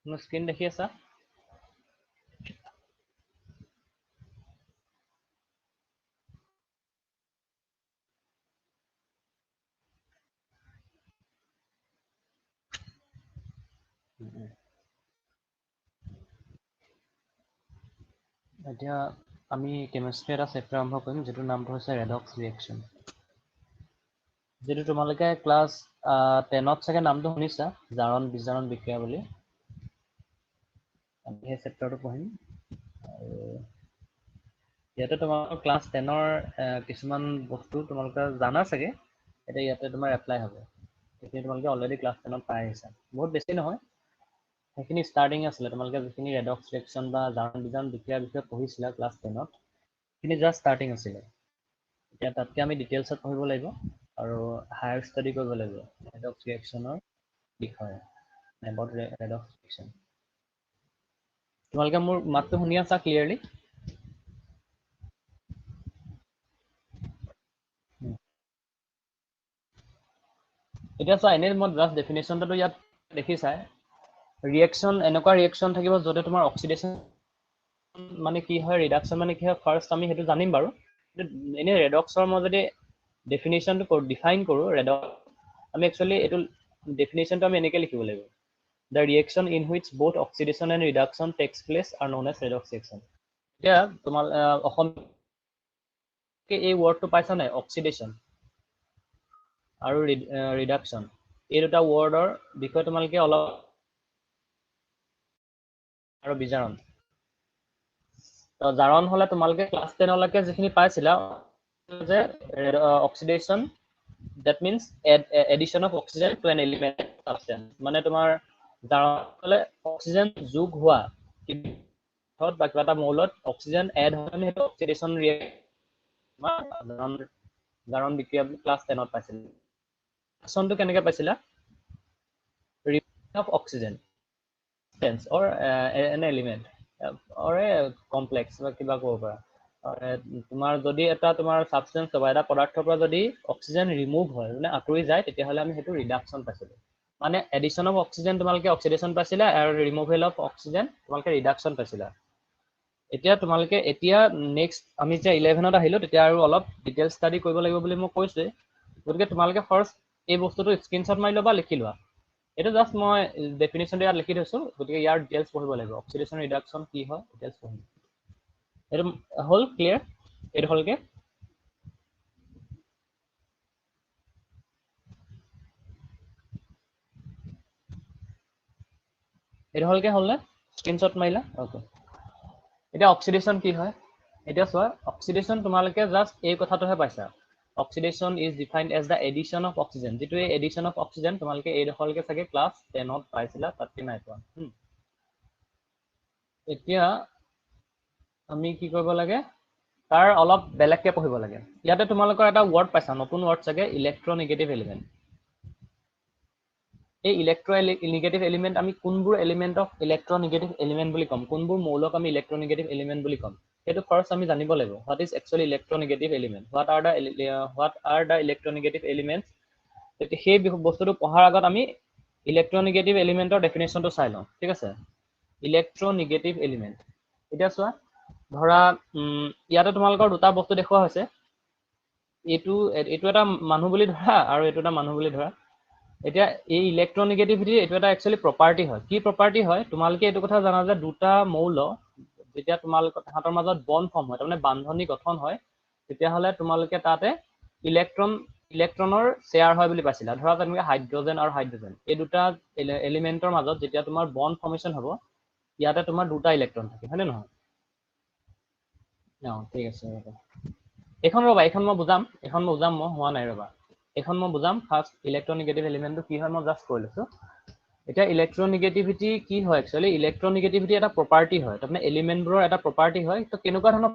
মোৰ স্ক্ৰীন দেখি আছা? এতিয়া আমি কেমিষ্ট্ৰি এটা চেপ্টাৰ আৰম্ভ কৰিম যিটোৰ নামটো হৈছে ৰেডক্স ৰিয়েকশ্যন। যিটো তোমালোকে ক্লাছ 10ত চাগে নামটো শুনিছা, জাৰণ বিজাৰণ বিক্ৰিয়া বুলি। আমি সেই চেপ্টাৰটো পঢ়িম। আৰু ইয়াতে তোমালোকৰ ক্লাছ 10ৰ কিছুমান বস্তু তোমালোকে জানা চাগে, এতিয়া ইয়াতে তোমাৰ এপ্লাই হ'ব। সেইখিনি তোমালোকে অলৰেডি ক্লাছ 10ত পাই আহিছা। বহুত বেছি নহয়, সেইখিনি ষ্টাৰ্টিং আছিলে। তোমালোকে যিখিনি ৰেডক্স ৰিয়েকশ্যন বা জাৰণ বিজাৰণ বিক্ৰিয়াৰ বিষয়ে পঢ়িছিলা ক্লাছ 10ত, সেইখিনি জাষ্ট ষ্টাৰ্টিং আছিলে। এতিয়া তাতকৈ আমি ডিটেইলছত পঢ়িব লাগিব আৰু হায়াৰ ষ্টাডি কৰিব লাগিব ৰেডক্স ৰিয়েকশ্যনৰ বিষয়ে, এবাউট ৰেডক্স ৰিয়েকশ্যন। তোমালোকে মোৰ মাতটো শুনি আছা ক্লিয়াৰলি? এতিয়া চোৱা, এনেই মই জাষ্ট ডেফিনেশ্যনটো ইয়াত দেখিছাই। ৰিয়েকশ্যন এনেকুৱা ৰিয়েকশ্যন থাকিব য'তে তোমাৰ অক্সিডেশ্যন মানে কি হয়, ৰিডাকশ্যন মানে কি হয়, ফাৰ্ষ্ট আমি সেইটো জানিম বাৰু। এনেই ৰেডক্সৰ মই যদি ডেফিনেশ্যনটো ডিফাইন কৰোঁ, আমি একচুৱেলি এইটো ডেফিনেশ্যনটো আমি এনেকৈ লিখিব লাগিব। The reaction in which both oxidation and reduction takes place are known as redox reaction. এতিয়া তোমাৰ অসমীয়া এই ৱৰ্ডটো পাইছা নাই, অক্সিডেশ্যন আৰু ৰিডাকশ্যন, এই দুটা ৱৰ্ডৰ বিষয়ে তোমালোকে অলপ, আৰু বিজাৰণ। জাৰণ হ'লে তোমালোকে ক্লাছ 10লৈকে যিখিনি পাইছিলা যে oxidation, that means addition of oxygen to an element substance, মানে তোমাৰ জাৰণ হ'লে অক্সিজেন যোগ হোৱা বা কিবা এটা মৌলত অক্সিজেন এড হয়, আমি সেইটো অক্সিডেশ্যন জাৰণ বিক্ৰিয়া ক্লাছ 10ত পাইছিলা। ৰিডাকশ্যনটো কেনেকৈ পাইছিলা? Removal of oxygen or an element or a complex বা কিবা ক'ব পাৰা। তোমাৰ যদি এটা তোমাৰ ছাবষ্টেঞ্চ বা এটা পদাৰ্থৰ পৰা যদি অক্সিজেন ৰিমুভ হয়, মানে আঁতৰি যায়, তেতিয়াহ'লে আমি সেইটো ৰিডাকশ্যন পাইছিলোঁ। মানে এডিশ্যন অফ অক্সিজেন তোমালোকে অক্সিডেশ্যন পাইছিলা, আৰু ৰিমুভেল অফ অক্সিজেন তোমালোকে ৰিডাকশ্যন পাইছিলা। এতিয়া তোমালোকে এতিয়া নেক্সট আমি যেতিয়া 11ত আহিলোঁ, তেতিয়া আৰু অলপ ডিটেইল ষ্টাডি কৰিব লাগিব বুলি মই কৈছোঁৱেই। গতিকে তোমালোকে ফাৰ্ষ্ট এই বস্তুটো স্ক্ৰীনশ্বট মাৰি ল'বা, লিখি লোৱা। এইটো জাষ্ট মই ডেফিনেশ্যনটো ইয়াত লিখি থৈছোঁ, গতিকে ইয়াৰ ডিটেইলছ পঢ়িব লাগিব। অক্সিডেশ্যন ৰিডাকশ্যন কি হয়, ডিটেইলছ পঢ়িম। এইটো হ'ল ক্লিয়াৰ? এইটো হ'লগে? এইটো হ'লনে? স্ক্ৰীনশ্বট মাৰিলা? অ'কে। এতিয়া অক্সিডেশ্যন কি হয়? এতিয়া চোৱা, অক্সিডেশ্যন তোমালোকে জাষ্ট এই কথাটোহে পাইছা। Oxidation is defined as the addition of oxygen. যিটো এই এডিশ্যন অফ অক্সিজেন তোমালোকে এইডোখৰলৈকে চাগে ক্লাছ 10ত পাইছিলা, তাতকৈ নাই পোৱা। এতিয়া আমি কি কৰিব লাগে, তাৰ অলপ বেলেগকৈ পঢ়িব লাগে। ইয়াতে তোমালোকৰ এটা ৱৰ্ড পাইছা, নতুন ৱৰ্ড চাগে, ইলেক্ট্ৰনিগেটিভ এলিমেণ্ট। এই ইলেক্ট্ৰনিগেটিভ এলিমেণ্ট আমি কোনবোৰ এলিমেণ্টক ইলেক্ট্ৰনিগেটিভ এলিমেণ্ট বুলি ক'ম, কোনবোৰ মৌলক আমি ইলেক্ট্ৰনিগেটিভ এলিমেণ্ট বুলি ক'ম, সেইটো ফাৰ্ষ্ট আমি জানিব লাগিব। What is actually electronegative element, what are the electronegative elements. সেই বস্তুটো পঢ়াৰ আগত আমি ইলেক্ট্ৰনিগেটিভ এলিমেণ্টৰ ডেফিনেশ্যনটো চাই লওঁ, ঠিক আছে? ইলেক্ট্ৰনিগেটিভ এলিমেণ্ট, এতিয়া চোৱা, ধৰা ইয়াতে তোমালোকৰ দুটা বস্তু দেখুওৱা হৈছে। এইটো এটা মানুহ বুলি ধৰা, আৰু এইটো এটা মানুহ বুলি ধৰা। এতিয়া এই ইলেক্ট্ৰনিগেটিভিটি এইটো এটা একচুৱেলি প্ৰপাৰ্টি হয়। কি প্ৰপাৰ্টি হয়? তোমালোকে এইটো কথা জানা যে দুটা মৌল যেতিয়া তোমালোকৰ তাহাঁতৰ মাজত বণ্ড ফৰ্ম হয়, তাৰমানে বান্ধনি গঠন হয়, তেতিয়াহ'লে তোমালোকে তাতে ইলেক্ট্ৰনৰ শ্বেয়াৰ হয় বুলি পাইছিলা। ধৰা তেনেকৈ হাইড্ৰজেন আৰু হাইড্ৰজেন, এই দুটা এলিমেণ্টৰ মাজত যেতিয়া তোমাৰ বণ্ড ফৰ্মেশ্যন হ'ব, ইয়াতে তোমাৰ দুটা ইলেক্ট্ৰন থাকে, হয়নে নহয়? ঠিক আছে, ৰ'বা। এইখন মই বুজাম, মই হোৱা নাই, ৰ'বা। এইখন মই বুজাম। ফাৰ্ষ্ট ইলেক্ট্ৰনিগেটিভ এলিমেণ্টটো কি হয় মই জাষ্ট কৈ লৈছোঁ। এতিয়া ইলেক্ট্ৰনিগেটিভিটি কি হয়? একচুৱেলি ইলেক্ট্ৰনিগেটিভিটি এটা প্ৰপাৰ্টি হয়, তাৰমানে এলিমেণ্টবোৰৰ এটা প্ৰপাৰ্টি হয়। তো কেনেকুৱা ধৰণৰ?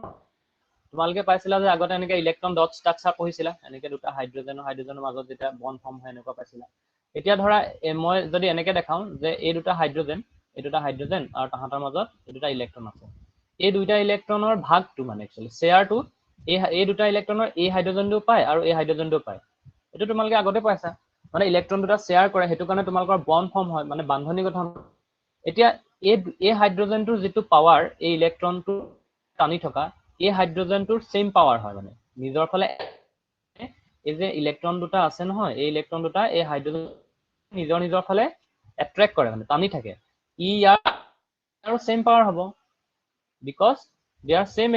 তোমালোকে পাইছিলা যে আগতে এনেকৈ ইলেক্ট্ৰন ডট ষ্ট্ৰাকচাৰ পঢ়িছিলা, এনেকৈ দুটা হাইড্ৰজেনৰ মাজত যেতিয়া বণ্ড ফৰ্ম হয়, এনেকুৱা পাইছিলা। এতিয়া ধৰা মই যদি এনেকৈ দেখাওঁ যে এই দুটা হাইড্ৰজেন আৰু তাহাঁতৰ মাজত এই দুটা ইলেক্ট্ৰন আছে। এই দুইটা ইলেক্ট্ৰনৰ ভাগটো মানে একচুৱেলি শ্বেয়াৰটো এই দুটা ইলেক্ট্ৰনৰ এই হাইড্ৰজেনটো পায় আৰু এই হাইড্ৰজেনটো পায়। এইটো তোমালোকে আগতে পাইছা, মানে ইলেক্ট্ৰন দুটা শ্বেয়াৰ কৰে, সেইটো কাৰণে তোমালোকৰ বণ্ড ফৰ্ম হয়, মানে বান্ধনি গঠন। এতিয়া এই হাইড্ৰোজেনটোৰ যিটো পাৱাৰ এই ইলেক্ট্ৰনটো টানি থকা এই হাইড্ৰোজেনটোৰ সেম পাৱাৰ হয় মানে নিজৰ ফালে এই যে ইলেক্ট্ৰন দুটা আছে নহয় এই ইলেক্ট্ৰন দুটা এই হাইড্ৰোজেন নিজৰ ফালে এট্ৰেক্ট কৰে মানে টানি থাকে ই ইয়াৰ সেম পাৱাৰ হ'ব বিকজ দে আৰ সেম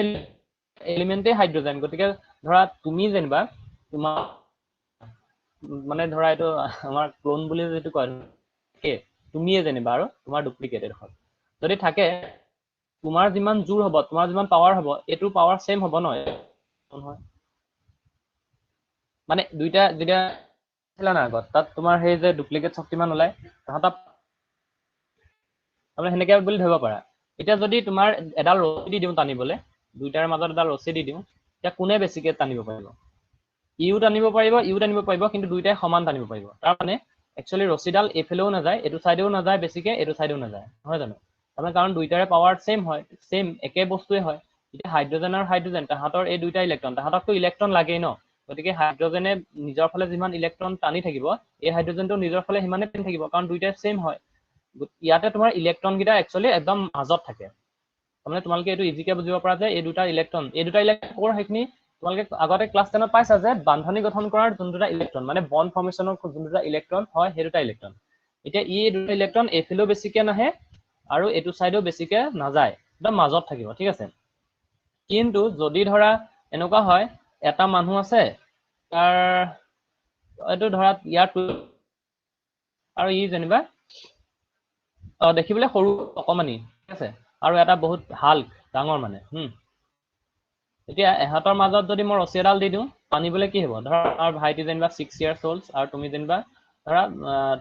এলিমেন্টে হাইড্ৰোজেন গতিকে ধৰা তুমি যেনিবা তোমাৰ মানে ধৰা এইটো আমাৰ ক্লোন বুলি যেটো কয় তুমিয়ে যেনিবা আৰু তোমাৰ ডুপ্লিকেটেড হয় যদি থাকে তোমাৰ যিমান জোৰ হ'ব তোমাৰ যিমান পাৱাৰ হ'ব এটো পাৱাৰ সেম হ'ব নহয় মানে দুইটা যেটা ছিল না আগত তাত তোমাৰ সেই যে ডুপ্লিকেট শক্তিমান ওলাই তাহাঁত আমি হেনেকে বুলি ধৰিব পাৰা এতিয়া যদি তোমাৰ এডাল ৰছী দি দিওঁ টানিবলে দুইটাৰ মাজত এডাল ৰছী দি দিওঁ তেতিয়া কোনে বেছিকে টানিব পাৰিব ইউ টানিব পাৰিব কিন্তু দুইটাই সমান টানিব পাৰিব তাৰ মানে একচুয়ালি ৰছীডাল এফালেও নাযায় এটো সাইডেও নাযায় বেছিকে এটো সাইডেও নাযায় নহয় জানো তাৰমানে কাৰণ দুইটাৰে পাৱাৰ সেম হয় সেম একে বস্তুৱে হয় এতিয়া হাইড্ৰোজেন আৰু হাইড্ৰোজেন তাহাঁতৰ এই দুইটা ইলেক্ট্ৰন তাহাঁতকতো ইলেক্ট্ৰন লাগেই ন গতিকে হাইড্ৰোজেনে নিজৰ ফালে যিমান ইলেক্ট্ৰন টানি থাকিব এই হাইড্ৰোজেনটো নিজৰ ফালে সিমানে টানি থাকিব কাৰণ দুইটাই সেম হয় ইয়াতে তোমাৰ ইলেক্ট্ৰন গিটা একচুয়ালি একদম মাজত থাকে তাৰমানে তোমালোকে এইটো ইজিকে বুজিব পৰা যে এই দুটা ইলেক্ট্ৰন কৰ হেখিনি তোমালোকে আগতে ক্লাছ 10 ত পাইছা যে বান্ধনী গঠন কৰাৰ যোনটা ইলেক্ট্ৰন মানে বন্ড ফৰ্মেশনৰ যোনটা ইলেক্ট্ৰন হয় সেই দুটা ইলেক্ট্ৰন এতিয়া এই দুটা ইলেক্ট্ৰন এফিলো বেছিকে নাহে আৰু এটো সাইডেও বেছিকে নাযায় একদম মাজত থাকিব ঠিক আছে কিন্তু যদি ধৰা এনেকুৱা হয় এটা মানুহ আছে তাৰ এটো ধৰা ইয়াৰ আৰু ই যেনিবা দেখিবলৈ সৰু অকমানি ঠিক আছে আৰু এটা বহুত হাল্ক ডাঙৰ মানে এতিয়া এহাতৰ মাজত যদি মই ৰছী এডাল দি দিওঁ টানিবলৈ কি হ'ব ধৰা আমাৰ ভাইটি যেনিবা 6 years old আৰু তুমি যেনিবা ধৰা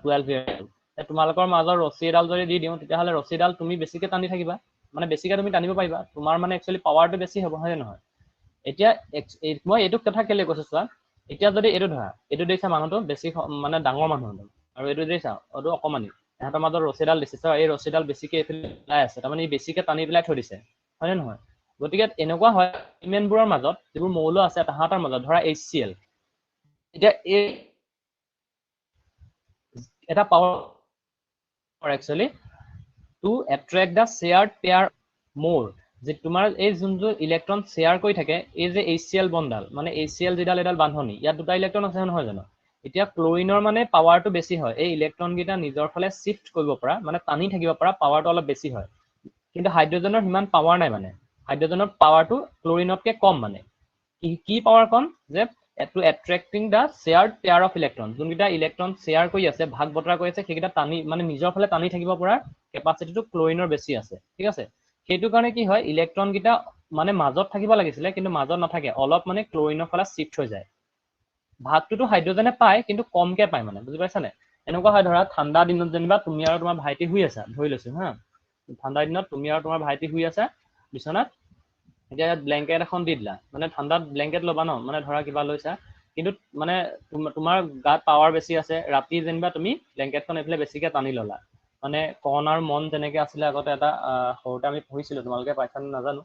12 years old তোমালোকৰ মাজৰ ৰছী এডাল যদি দি দিওঁ তেতিয়া হলে ৰছীডাল তুমি বেছিকে টানি থাকিবা মানে বেছিকে তুমি টানিব পাৰিবা তোমাৰ মানে একচুয়ালি পাৱাৰটো বেছি হ'ব হয় নহয় এতিয়া মই এইটো কথা কেলে কৈছো চোৱা এতিয়া যদি এইটো ধৰা এইটো দেইছা মানুহটো বেছি মানে ডাঙৰ মানুহ আৰু এইটো দেইছা অটো অকমানি এহাতৰ মাজত ৰছীডাল দিছে এই ৰছীডাল বেছিকে এফালে ওলাই আছে তাৰমানে ই বেছিকে টানি পেলাই থৈ দিছে হয় নহয় গতিকে এনেকুৱা হয় এলিমেন্টবোৰৰ মাজত যিবোৰ মৌল আছে তাহাঁতৰ মাজত ধৰা HCl এতিয়া এই এটা পাৱাৰ একচুয়ালি টু এট্ৰেক্ট দা শেয়াৰ্ড পেয়াৰ মোৰ যে তোমাৰ এই যোনটো ইলেক্ট্ৰন শেয়াৰ কৰি থাকে এই যে HCl বন্ডাল মানে HCl যিডাল এডাল বান্ধনী ইয়াত দুটা ইলেক্ট্ৰন আছে নহয় জানো এতিয়া ক্লোৰিনৰ মানে পাৱাৰটো বেছি হয় এই ইলেক্ট্ৰন গিটা নিজৰ ফালে শিফট কৰিব পৰা মানে টানি থাকিব পৰা পাৱাৰটো অলপ বেছি হয় কিন্তু হাইড্ৰোজেনৰ সিমান পাৱাৰ নাই মানে হাইড্ৰোজেনৰ পাৱাৰটো ক্লোৰিনতকে কম মানে কি পাৱাৰ কম যে to attracting the shared pair of electron যোনকেইটা ইলেক্ট্ৰন শেয়াৰ কৰি আছে ভাগ বতৰা কৰি আছে সেইকেইটা টানি মানে নিজৰ ফালে টানি থাকিব পৰা কেপাচিটিটো ক্লোৰিনৰ বেছি আছে ঠিক আছে সেইটো কাৰণে কি হয় ইলেক্ট্ৰন গিটা মানে মাজত থাকিব লাগিছিলে কিন্তু মাজত নাথাকে অলপ মানে ক্লোৰিনৰ ফালে শিফট হৈ যায় ভাগটোতো হাইড্ৰোজেনে পায় কিন্তু কমকে পায় মানে বুজি পাইছা নে এনেকুৱা হয় ধৰা ঠাণ্ডা দিনত যেনিবা তুমি আৰু তোমাৰ ভাইটি শুই আছা ধৰি লৈছো হা ঠাণ্ডা দিনত তুমি আৰু তোমাৰ ভাইটি শুই আছা বিছনাত এতিয়া ব্লেংকেট এখন দি দিলা মানে ঠাণ্ডাত ব্লেংকেট ল'বা ন মানে ধৰা কিবা লৈছা কিন্তু মানে তোমাৰ গাত পাৱাৰ বেছি আছে ৰাতি যেনিবা তুমি ব্লেংকেটখন এফালে বেছিকে টানি ললা মানে কণ আৰু মন যেনেকে আছিলে আগতে এটা সৰুতে আমি পঢ়িছিলো তোমালোকে পাইছা নে নাজানো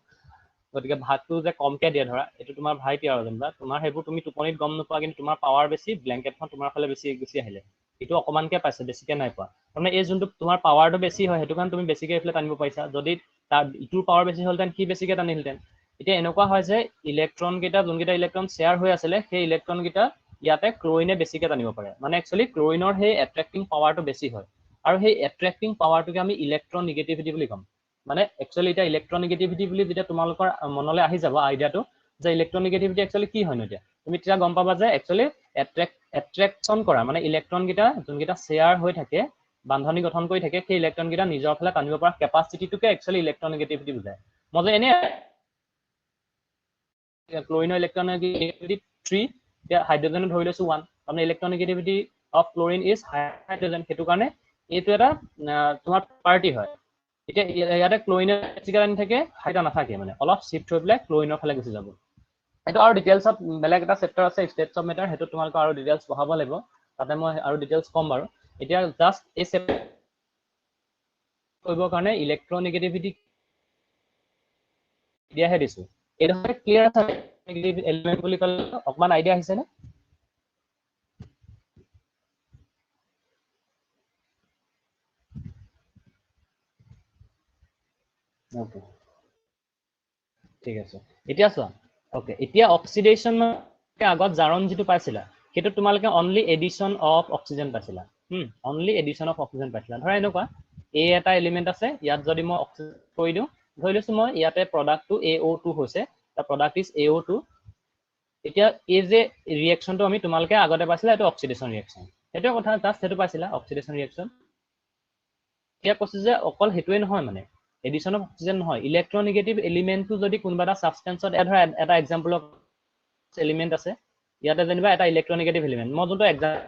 গতিকে ভাগটো যে কমকে দিয়ে ধৰা এইটো তোমাৰ ভাইটি আৰু যেনিবা তোমাৰ সেইবোৰ তুমি টোপনিত গম নোপোৱা কিন্তু তোমাৰ পাৱাৰ বেছি ব্লেংকেটখন তোমাৰ ফালে বেছি গুচি আহিলে এইটো অকমানকে পাইছে বেছিকে নাই পোৱা তাৰমানে এই যোনটো তোমাৰ পাৱাৰটো বেছি হয় সেইটো কাৰণে তুমি বেছিকে এইফালে টানিব পাৰিছা যদি তাৰ ইটোৰ পাৱাৰ বেছি হ'লহেঁতেন কি বেছিকে টানিলহেঁতেন এতিয়া এনেকুৱা হয় যে ইলেক্ট্ৰন গিটা যোনকেইটা ইলেক্ট্ৰন শ্বেয়াৰ হৈ আছিলে সেই ইলেক্ট্ৰন গিটা ইয়াতে ক্লোৰিনে বেছিকে টানিব পাৰে মানে একচুয়ালি ক্লোৰিনৰ সেই এট্ৰেক্টিং পাৱাৰটো বেছি হয় আৰু সেই এট্ৰেক্টিং পাৱাৰটোকে আমি ইলেক্ট্ৰন নিগেটিভিটি বুলি ক'ম মানে একচুয়ালি এটা ইলেক্ট্ৰন নিগেটিভিটি বুলি যেতিয়া তোমালোকৰ মনলৈ আহি যাব আইডিয়াটো যে ইলেক্ট্ৰন নিগেটিভিটি একচুয়ালি কি হয় এতিয়া তুমি তেতিয়া গম পাবা যে একচুয়ালি এট্ৰেকচন কৰা মানে ইলেক্ট্ৰন গিটা যোনকেইটা শ্বেয়াৰ হৈ থাকে বান্ধনী গঠন কৰি থাকে সেই ইলেক্ট্ৰন গিটা নিজৰ ফালে টানিব পৰা কেপাচিটিটোকে একচুয়ালি ইলেক্ট্ৰন নিগেটিভিটি বুজায় মই যে এনে ক্লোৰিনৰ ইলেক্ট্ৰন নিগেটিভিটি 3 এতিয়া হাইড্ৰোজেন ধৰি লৈছো 1 তাৰমানে electron negativity of chlorine is hydrogen সেইটো কাৰণে এইটো এটা তোমাৰ পাৰ্টি হয় এতিয়া ইয়াতে ক্লোৰিনে বেছিকে টানি থাকে হাইড্ৰোজেন নাথাকে মানে অলপ শিফট হৈ পেলাই ক্লোৰিনৰ ফালে গুচি যাব এইটো আৰু ডিটেইলছত বেলেগ এটা চেপ্টাৰ আছে ষ্টেটছ অফ মেটাৰ সেইটো তোমালোকক আৰু ডিটেইলছ পঢ়াব লাগিব তাতে মই আৰু ডিটেইলছ ক'ম বাৰু এতিয়া জাষ্ট এই চেপ্টাৰ কৰিবৰ কাৰণে ইলেক্ট্ৰন নিগেটিভিটি দিয়াহে দিছো এইটো ক্লিয়াৰ আছে নিগেটিভ এলিমেন্ট বুলি ক'লে অকমান আইডিয়া আহিছে নে ওকে ঠিক আছে এতিয়া চোৱা ওকে এতিয়া অক্সিডেশ্যন আগত জাৰণ যিটো পাইছিলা সেইটো তোমালোকে অনলি এডিশ্যন অফ অক্সিজেন পাইছিলা অনলি এডিশ্যন অফ অক্সিজেন পাইছিলা ধৰা এনেকুৱা এ এটা এলিমেণ্ট আছে ইয়াত যদি মই অক্সিজেন কৰি দিওঁ ধৰি লৈছোঁ মই ইয়াতে প্ৰডাক্টটো AO2 হৈছে দ্য প্ৰডাক্ট ইজ AO2 এতিয়া এই যে ৰিয়েকশ্যনটো আমি তোমালোকে আগতে পাইছিলা এইটো অক্সিডেশ্যন ৰিয়েকশ্যন সেইটোৱে কথা জাষ্ট সেইটো পাইছিলা অক্সিডেশ্যন ৰিয়েকশ্যন এতিয়া কৈছে যে অকল সেইটোৱে নহয় মানে এডিশ্যন অফ অক্সিজেন নহয় ইলেক্ট্ৰনিগেটিভ এলিমেণ্টটো যদি কোনোবা এটা ছাবষ্টেঞ্চত ধৰা এটা এক্সাম্পল অফ এলিমেণ্ট আছে ইয়াতে যেনিবা এটা ইলেক্ট্ৰনিগেটিভ এলিমেণ্ট মই যোনটো এক্সাম্পল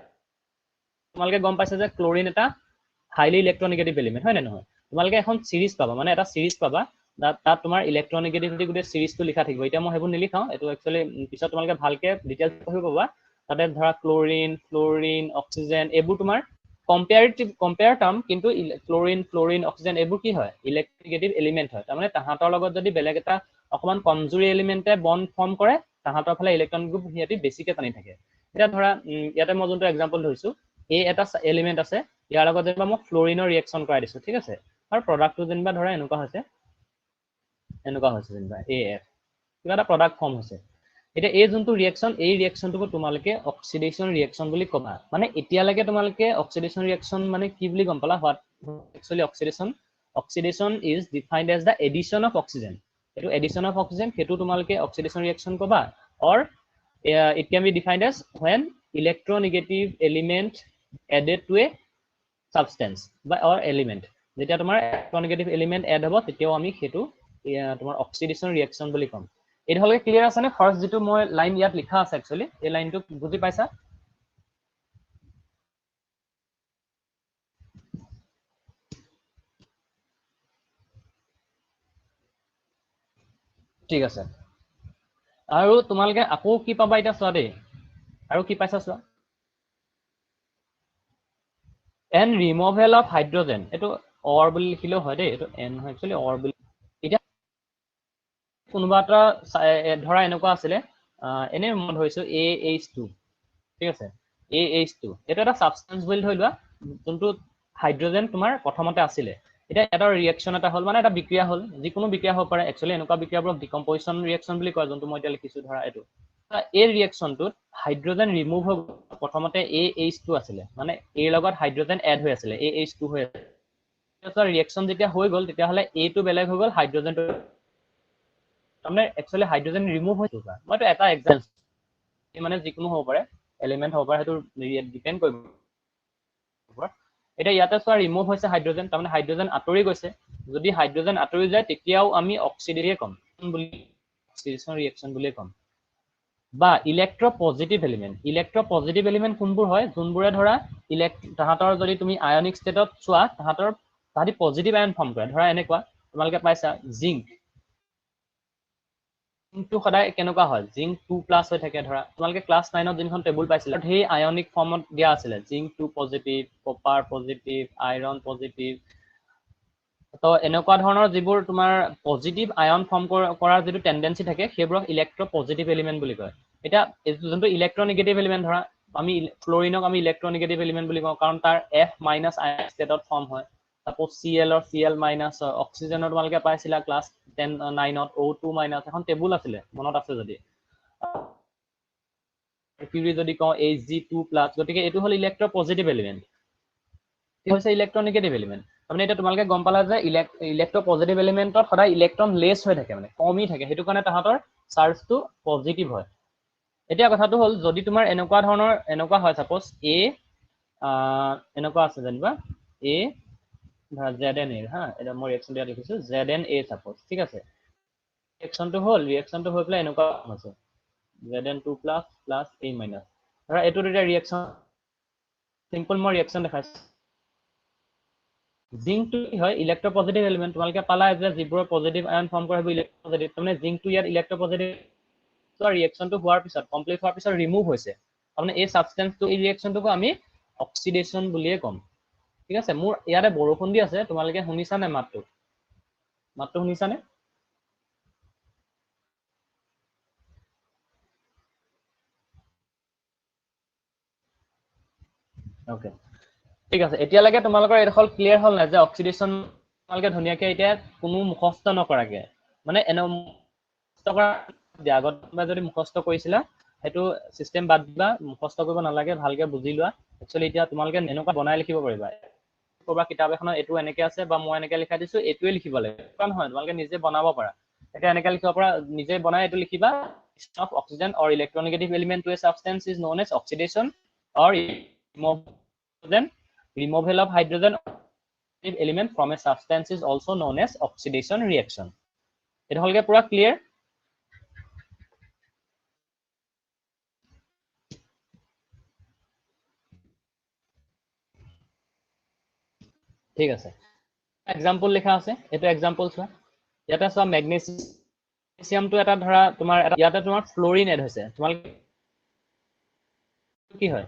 তোমালোকে গম পাইছা যে ক্লৰিন এটা হাইলি ইলেক্ট্ৰনিগেটিভ এলিমেণ্ট হয় নে নহয় তোমালোকে এখন সিৰিজ পাবা মানে এটা সিৰিজ পাবা তাত তোমাৰ ইলেক্ট্ৰনিগেটিভিটি গোটেই সিৰিজটো লিখা থাকিব এতিয়া মই সেইবোৰ নিলিখাওঁ এইটো একচুৱেলি পিছত তোমালোকে ভালকে ডিটেইলছ পঢ়িব পাবা তাতে ধৰা ক্লৰিন ফ্লৰিন অক্সিজেন এইবোৰ তোমাৰ কম্পেয়াৰ টাৰ্ম কিন্তু ফ্লৰিন অক্সিজেন এইবোৰ কি হয় ইলেক্ট্ৰনিগেটিভ এলিমেণ্ট হয় তাৰমানে তাহাঁতৰ লগত যদি বেলেগ এটা অকণমান কমজুৰি এলিমেণ্টে বণ্ড ফৰ্ম কৰে তাহাঁতৰ ফালে ইলেক্ট্ৰন গ্ৰুপ সিহঁতি বেছিকে টানি থাকে এতিয়া ধৰা ইয়াতে মই যোনটো এক্সাম্পল ধৰিছোঁ এই এটা এলিমেণ্ট আছে ইয়াৰ লগত যেনিবা মই ফ্লৰিনৰ ৰিয়েকশ্যন কৰাই দিছোঁ ঠিক আছে আৰু প্ৰডাক্টটো যেনিবা ধৰা এনেকুৱা হৈছে যেনিবা AF কিবা এটা প্ৰডাক্ট ফৰ্ম হৈছে এতিয়া এই যোনটো ৰিয়েকশ্যন এই ৰিয়েকশ্যনটোক তোমালোকে অক্সিডেশ্যন ৰিয়েকশ্যন বুলি ক'বা মানে এতিয়ালৈকে তোমালোকে অক্সিডেশ্যন ৰিয়েকশ্যন মানে কি বুলি গম পালা what actually oxidation is defined as the addition of oxygen এইটো এডিশ্যন অফ অক্সিজেন সেইটো তোমালোকে অক্সিডেশ্যন ৰিয়েকশ্যন ক'বা অৰ it can be defined as when electronegative element added to a substance or element যেতিয়া তোমাৰ electronegative element add হ'ব তেতিয়াও আমি সেইটো তোমাৰ অক্সিডেশ্যন ৰিয়েকশ্যন বুলি ক'ম এইটোলৈকে ক্লিয়াৰ আছে নে ফাৰ্ষ্ট যিটো মই লাইন ইয়াত লিখা আছে একচুৱেলি এই লাইনটো বুজি পাইছা ঠিক আছে আৰু তোমালোকে আকৌ কি পাবা এতিয়া চোৱা দেই আৰু কি পাইছা চোৱা এন ৰিমুভেল অফ হাইড্ৰজেন এইটো অৰ বুলি লিখিলেও হয় দেই এইটো এন হয় একচুৱেলি অৰ বুলি এতিয়া কোনোবা এটা ধৰা এনেকুৱা আছিলে এনে মই ধৰিছোঁ AH2 ঠিক আছে AH2 এইটো এটা ছাবষ্টেঞ্চ বুলি ধৰি লোৱা যোনটো হাইড্ৰজেন তোমাৰ প্ৰথমতে আছিলে এতিয়া এটা ৰিয়েকশ্যন এটা হ'ল মানে এটা বিক্ৰিয়া হ'ল যিকোনো বিক্ৰিয়া হ'ব পাৰে একচুৱেলি এনেকুৱা বিক্ৰিয়াবোৰক ডিকম্পজিশ্যন ৰিয়েকশ্যন বুলি কয় যোনটো মই এতিয়া লিখিছোঁ ধৰা এইটো এই ৰিয়েকশ্যনটোত হাইড্ৰজেন ৰিমুভ হৈ প্ৰথমতে AH2 আছিলে মানে এৰ লগত হাইড্ৰজেন এড হৈ আছিলে AH2 হৈ আছিলে ৰিয়েকশ্যন যেতিয়া হৈ গ'ল তেতিয়াহ'লে এটো বেলেগ হৈ গ'ল হাইড্ৰজেনটো তাৰমানে একচুৱেলি হাইড্ৰজেন ৰিমুভ হৈ যোৱা মইতো এটা এক্সাম্পল মানে যিকোনো হ'ব পাৰে এলিমেণ্ট হ'ব পাৰে সেইটো ডিপেণ্ড কৰিব এতিয়া ইয়াতে চোৱা ৰিমুভ হৈছে হাইড্ৰজেন তাৰমানে হাইড্ৰজেন আঁতৰি গৈছে যদি হাইড্ৰজেন আঁতৰি যায় তেতিয়াও আমি অক্সিডেশ্যন ক'ম বুলি অক্সিডেশ্যন ৰিয়েকশ্যন বুলিয়ে ক'ম বা ইলেক্ট্ৰপজিটিভ এলিমেণ্ট কোনবোৰ হয় যোনবোৰে ধৰা তাহাঁতৰ যদি তুমি আয়নিক ষ্টেটত চোৱা তাহাঁতি পজিটিভ আয়ন ফৰ্ম কৰে ধৰা এনেকুৱা তোমালোকে পাইছা জিংকটো সদায় কেনেকুৱা হয় জিংক 2+ হৈ থাকে ধৰা তোমালোকে ক্লাছ 9ত যোনখন টেবুল পাইছিলা সেই আয়নিক ফৰ্মত দিয়া আছিলে zinc 2 positive copper positive iron positive তো এনেকুৱা ধৰণৰ যিবোৰ তোমাৰ পজিটিভ আয়ন ফৰ্ম কৰাৰ যিটো টেণ্ডেঞ্চি থাকে সেইবোৰক ইলেক্ট্ৰপজিটিভ এলিমেণ্ট বুলি কয় এতিয়া যোনটো ইলেক্ট্ৰনিগেটিভ এলিমেণ্ট ধৰা আমি ফ্লৰিনক আমি ইলেক্ট্ৰনিগেটিভ এলিমেণ্ট বুলি কওঁ কাৰণ তাৰ F- আয়ন ষ্টেটত ফৰ্ম হয় সাপোজ Cl হয় অক্সিজেনৰ তোমালোকে পাইছিলা ক্লাছ 9ত O2- এখন টেবুল আছিলে মনত আছে যদি mercury যদি কওঁ Hg2+ গতিকে এইটো হ'ল ইলেক্ট্ৰপজিটিভ এলিমেণ্ট হৈছে ইলেক্ট্ৰনিগেটিভ এলিমেণ্ট তাৰমানে এতিয়া তোমালোকে গম পালা যে ইলেক্ট্ৰপজিটিভ এলিমেণ্টত সদায় ইলেক্ট্ৰন লেছ হৈ থাকে মানে কমি থাকে সেইটো কাৰণে তাহাঁতৰ চাৰ্জটো পজিটিভ হয় এতিয়া কথাটো হ'ল যদি তোমাৰ এনেকুৱা হয় সাপোজ A এনেকুৱা আছে যেনিবা A ধৰা ZNA হা এটা মই ৰিয়েকশ্যন দিয়া লিখিছোঁ ZNA সাপোজ ঠিক আছে ৰিয়েকশ্যনটো হৈ পেলাই এনেকুৱা হৈছে Zn2+ + A- ধৰা এইটো এতিয়া ৰিয়েকশ্যন চিম্পল মই ৰিয়েকশ্যন দেখাইছোঁ জিংকটো কি হয় ইলেক্ট্ৰপজিটিভ এলিমেণ্ট তোমালোকে পালা যে যিবোৰ পজিটিভ আয়ন ফৰ্ম কৰে সেইবোৰ ইলেক্ট্ৰপজিটিভ তাৰমানে জিংকটো ইয়াত ইলেক্ট্ৰপজিটিভ ৰিয়েকশ্যনটো হোৱাৰ পিছত কমপ্লিট হোৱাৰ পিছত ৰিমুভ হৈছে তাৰমানে এই ছাবষ্টেঞ্চটো এই ৰিয়েকশ্যনটোকো আমি অক্সিডেশ্যন বুলিয়ে ক'ম ঠিক আছে মোৰ ইয়াতে বৰষুণ দি আছে তোমালোকে শুনিছানে মাতটো শুনিছানে অ'কে ঠিক আছে এতিয়ালৈকে তোমালোকৰ এইডোখৰ ক্লিয়াৰ হ'ল নাই যে অক্সিডেশ্যন তোমালোকে ধুনীয়াকৈ এতিয়া কোনো মুখস্থ নকৰাকে মানে আগত যদি মুখস্থ কৰিছিলা সেইটো চিষ্টেম বাদ দিবা, মুখস্থ কৰিব নালাগে, ভালকে বুজি লোৱা। একচুৱেলি এতিয়া তোমালোকে এনেকুৱা বনাই লিখিব পাৰিবা, ক'ৰবা কিতাপ এখনত এইটো এনেকে আছে বা মই এনেকে লিখাই দিছো এইটোৱে লিখিব লাগে, এনেকুৱা নহয়, তোমালোকে নিজে বনাব পাৰা। এতিয়া এনেকে লিখিব পাৰা, নিজে বনাই এইটো লিখিবা, of oxygen or electronegative element to a substance is known as oxidation or removal of hydrogen element from a substance is also known as oxidation reaction. এটা হলগে পুরা ক্লিয়ার? ঠিক আছে, এক্সাম্পল লেখা আছে, এটা এক্সাম্পল চোৱা। ইয়াতে চোৱা মেগনেছিয়ামটো এটা ধৰা তোমাৰ ইয়াতে তোমাৰ ফ্লোৰিন এড হৈছে, তোমালোকে কি হয়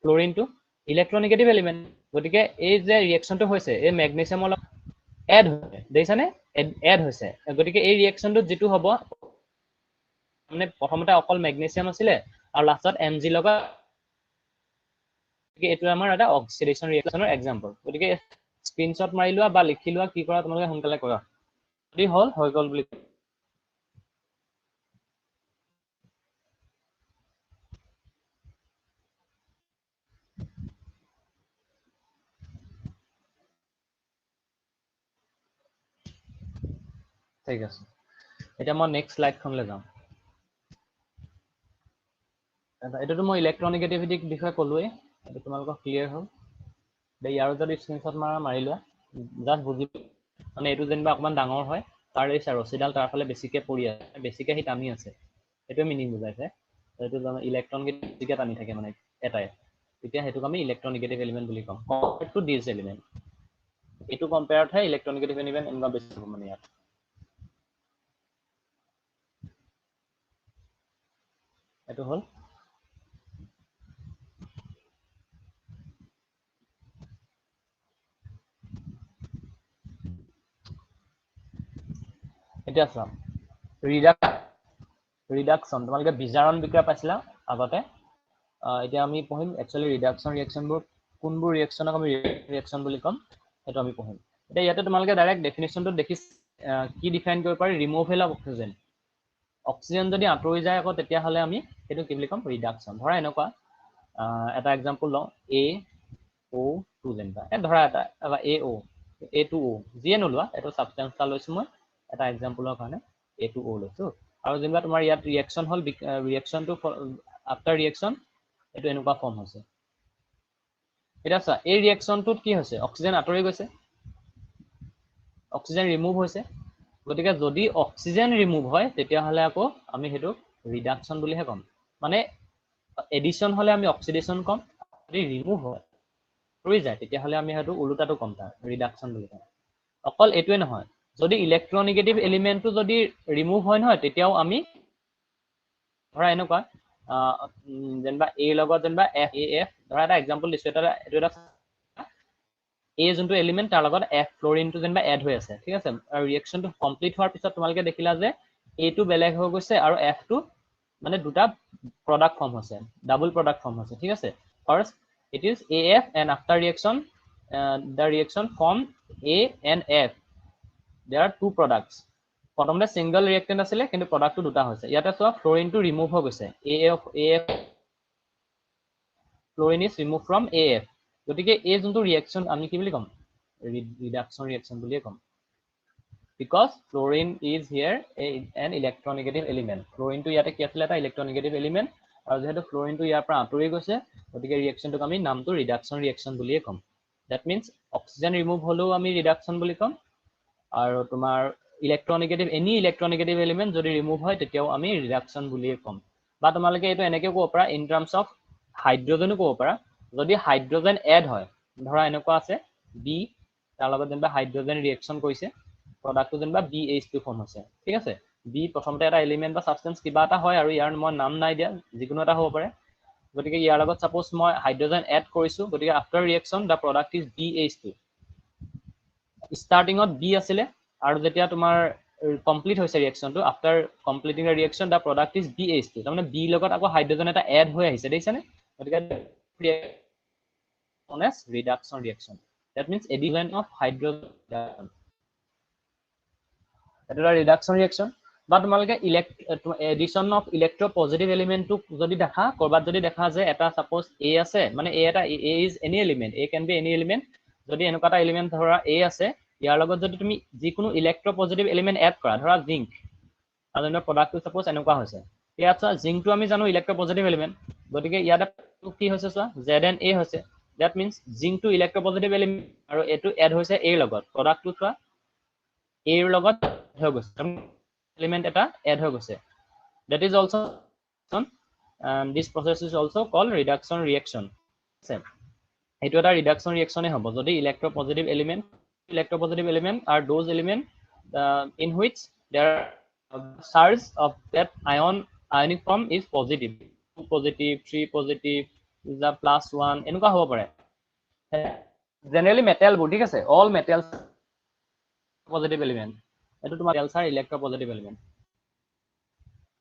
ফ্লোৰিনটো ইলেক্ট্ৰনিগেটিভ এলিমেন্ট, গতিকে এই যে ৰিয়েকশনটো হৈছে এই মেগনেছিয়ামৰ লগত এড হৈছে, দেখিছানে এড হৈছে, গতিকে এই ৰিয়েকশনটো যেটো হ'ব মানে প্ৰথমতে অকল মেগনেছিয়াম আছিলে আৰু লাষ্টত Mg লগত, এইটো আমাৰ এটা অক্সিডেশন ৰিয়েকশনৰ এক্সাম্পল। গতিকে স্ক্ৰিনশ্বট মাৰি লোৱা বা লিখি লোৱা, কি কৰা তোমালোকে সোনকালে কৰা, যদি হ'ল হৈ গ'ল বুলি। ঠিক আছে, এতিয়া মই নেক্সট স্লাইডখনলৈ যাওঁ। এইটোতো মই ইলেক্ট্ৰনিগেটিভিটিৰ বিষয়ে ক'লোৱেই, এইটো তোমালোকক ক্লিয়াৰ হ'ল। ইয়াৰো যদি স্ক্ৰিনশ্বট মাৰি লোৱা, জাষ্ট বুজি মানে এইটো যেনিবা অকণমান ডাঙৰ হয়, তাৰ এই ৰছীডাল তাৰ ফালে বেছিকৈ পৰি আছে, বেছিকৈ সি টানি আছে, সেইটোৱে মিনিং বুজাইছে। এইটো ইলেক্ট্ৰনিগেটিভ টানি থাকে মানে এটাই, তেতিয়া সেইটোক আমি ইলেক্ট্ৰনিগেটিভ এলিমেণ্ট বুলি ক'ম, কম্পেয়াৰ্ড টু দিছ এলিমেণ্ট। এইটো কম্পেয়াৰতহে ইলেক্ট্ৰনিগেটিভ এলিমেণ্ট এনেকুৱা বেছি হ'ব মানে ইয়াত। এইটো হ'ল এতিয়া চোৱা ৰিডাকশ্যন, তোমালোকে বিজাৰণ বিক্ৰিয়া পাইছিলা আগতে। এতিয়া আমি পঢ়িম একচুৱেলি ৰিডাকশ্যন ৰিয়েকশ্যনবোৰ, কোনবোৰ ৰিয়েকশ্যনক আমি ৰিয়েকশ্যন বুলি ক'ম সেইটো আমি পঢ়িম। এতিয়া ইয়াতে তোমালোকে ডাইৰেক্ট ডেফিনেশ্যনটো দেখি কি ডিফাইন কৰিব পাৰি, ৰিমুভেল অফ অক্সিজেন। অক্সিজেন যদি আঁতৰি যায় আকৌ তেতিয়াহ'লে আমি সেইটো কি বুলি ক'ম, ৰিডাকশ্যন। ধৰা এনেকুৱা এটা এক্সাম্পল লওঁ, AO2 যেনিবা, ধৰা এটা AO, A2O, যিয়ে নোলোৱা, এইটো ছাবষ্টেঞ্চ এটা লৈছোঁ মই এটা এক্সাম্পলৰ কাৰণে, A2O লৈছোঁ। আৰু যেনিবা তোমাৰ ইয়াত ৰিয়েকশ্যন হ'ল, ৰিয়েকশ্যনটো আফটাৰ ৰিয়েকশ্যন এইটো এনেকুৱা ফৰ্ম হৈছে। এতিয়া চোৱা এই ৰিয়েকশ্যনটোত কি হৈছে, অক্সিজেন আঁতৰি গৈছে, অক্সিজেন ৰিমুভ হৈছে। গতিকে যদি অক্সিজেন ৰিমুভ হয় তেতিয়াহ'লে আকৌ আমি সেইটো ৰিডাকশ্যন বুলিহে ক'ম। মানে এডিশ্যন হ'লে আমি অক্সিডেশ্যন ক'ম, যদি ৰিমুভ হয় আঁতৰি যায় তেতিয়াহ'লে আমি সেইটো ওলোটাটো ক'ম, তাৰ ৰিডাকশ্যন বুলি ক'ম। অকল এইটোৱে নহয়, যদি ইলেক্ট্ৰনিগেটিভ এলিমেণ্টটো যদি ৰিমুভ হয় নহয় তেতিয়াও আমি ধৰা এনেকুৱা যেনিবা A লগত যেনিবা FAF, ধৰা এটা এক্সাম্পল দিছোঁ, এইটো এটা A যোনটো এলিমেণ্ট তাৰ লগত F ফ্লোৰিনটো যেনিবা এড হৈ আছে, ঠিক আছে। আৰু ৰিয়েকশ্যনটো কমপ্লিট হোৱাৰ পিছত তোমালোকে দেখিলা যে Aটো বেলেগ হৈ গৈছে আৰু Fটো মানে দুটা প্ৰডাক্ট ফৰ্ম হৈছে, ডাবল প্ৰডাক্ট ফৰ্ম হৈছে, ঠিক আছে। First it is AF and after reaction the reaction form A and F, there two products. প্ৰথমতে ছিংগল ৰিয়েক্টেণ্ট আছিলে কিন্তু প্ৰডাক্টটো দুটা হৈছে। ইয়াতে চোৱা ফ্লোৰিনটো ৰিমুভ হৈ গৈছে, AF fluorine is remove from AF, গতিকে এই যোনটো ৰিয়েকশ্যন আমি কি বুলি ক'ম, ৰিডাকশ্যন ৰিয়েকশ্যন বুলিয়ে ক'ম। Because fluorine is here an electronegative element, ফ্লোৰিনটো ইয়াতে কি আছিলে, এটা ইলেক্ট্ৰনিগেটিভ এলিমেণ্ট, আৰু যিহেতু ফ্লোৰিনটো ইয়াৰ পৰা আঁতৰি গৈছে গতিকে ৰিয়েকশ্যনটোক আমি নামটো ৰিডাকশ্যন ৰিয়েকশ্যন বুলিয়ে ক'ম। ডেট মিনছ অক্সিজেন ৰিমুভ হ'লেও আমি ৰিডাকশ্যন বুলি ক'ম, আৰু তোমাৰ ইলেক্ট্ৰনিগেটিভ এনি ইলেক্ট্ৰনিগেটিভ এলিমেণ্ট যদি ৰিমুভ হয় তেতিয়াও আমি ৰিডাকশ্যন বুলিয়ে ক'ম। বা তোমালোকে এইটো এনেকৈ ক'ব পাৰা, ইন টাৰ্মছ অফ হাইড্ৰজেনো ক'ব পাৰা, যদি হাইড্ৰজেন এড হয়, ধৰা এনেকুৱা আছে বি, তাৰ লগত যেনিবা হাইড্ৰজেন ৰিয়েকশ্যন কৰিছে, প্ৰডাক্টটো যেনিবা BH2 ফৰ্ম হৈছে, ঠিক আছে। বি প্ৰথমতে এটা এলিমেণ্ট বা ছাবষ্টেঞ্চ কিবা এটা হয় আৰু ইয়াৰ মই নাম নাই দিয়া, যিকোনো এটা হ'ব পাৰে। গতিকে ইয়াৰ লগত ছাপ'জ মই হাইড্ৰজেন এড কৰিছোঁ, গতিকে after reaction the product is BH2। ষ্টাৰ্টিঙত বি আছিলে আৰু যেতিয়া তোমাৰ কমপ্লিট হৈছে ৰিয়েকশ্যনটো, after completing the reaction the product is BH2, তাৰমানে বি লগত আকৌ হাইড্ৰজেন এটা এড হৈ আহিছে, দেখিছানে। গতিকে reduction reaction, that means addition of hydrogen এটা ৰিডাকচন ৰিয়েকচন বা তোমালোকে এডিশন অফ ইলেক্ট্ৰপজিটিভ এলিমেন্টটো যদি দেখা কৰবাত যদি দেখা যে এটা সাপোজ এ আছে মানে এ এটা A is any element A can be any element যদি এনেকুৱা এটা এলিমেন্ট ধৰা এ আছে ইয়াৰ লগত যদি তুমি যিকোনো ইলেক্ট্ৰপজিটিভ এলিমেন্ট এড কৰা ধৰা জিংক আৰু এনে প্ৰডাক্টটো সাপোজ এনেকুৱা হৈছে ইয়াত চোৱা জিংকটো আমি জানো ইলেক্ট্ৰপজিটিভ এলিমেন্ট গতিকে ইয়াত কি হৈছে চোৱা Zn A হৈছে that means zinc to electropositive element আৰু এটো এড হৈছে a লগত প্ৰডাক্টটো চোৱা a ৰ লগত হৈ গৈছে এলিমেন্ট এটা এড হৈ গৈছে that is also this process is also called reduction reaction এটো এটা reduction reaction হ'ব যদি electropositive element are those element in which there charge of that ionic form is positive 2 positive 3 positive is a +1 এনেকুৱা হ'ব পাৰে generally metal বোৰ ঠিক আছে all metals positive element এটো তোমাৰ metals are electropositive element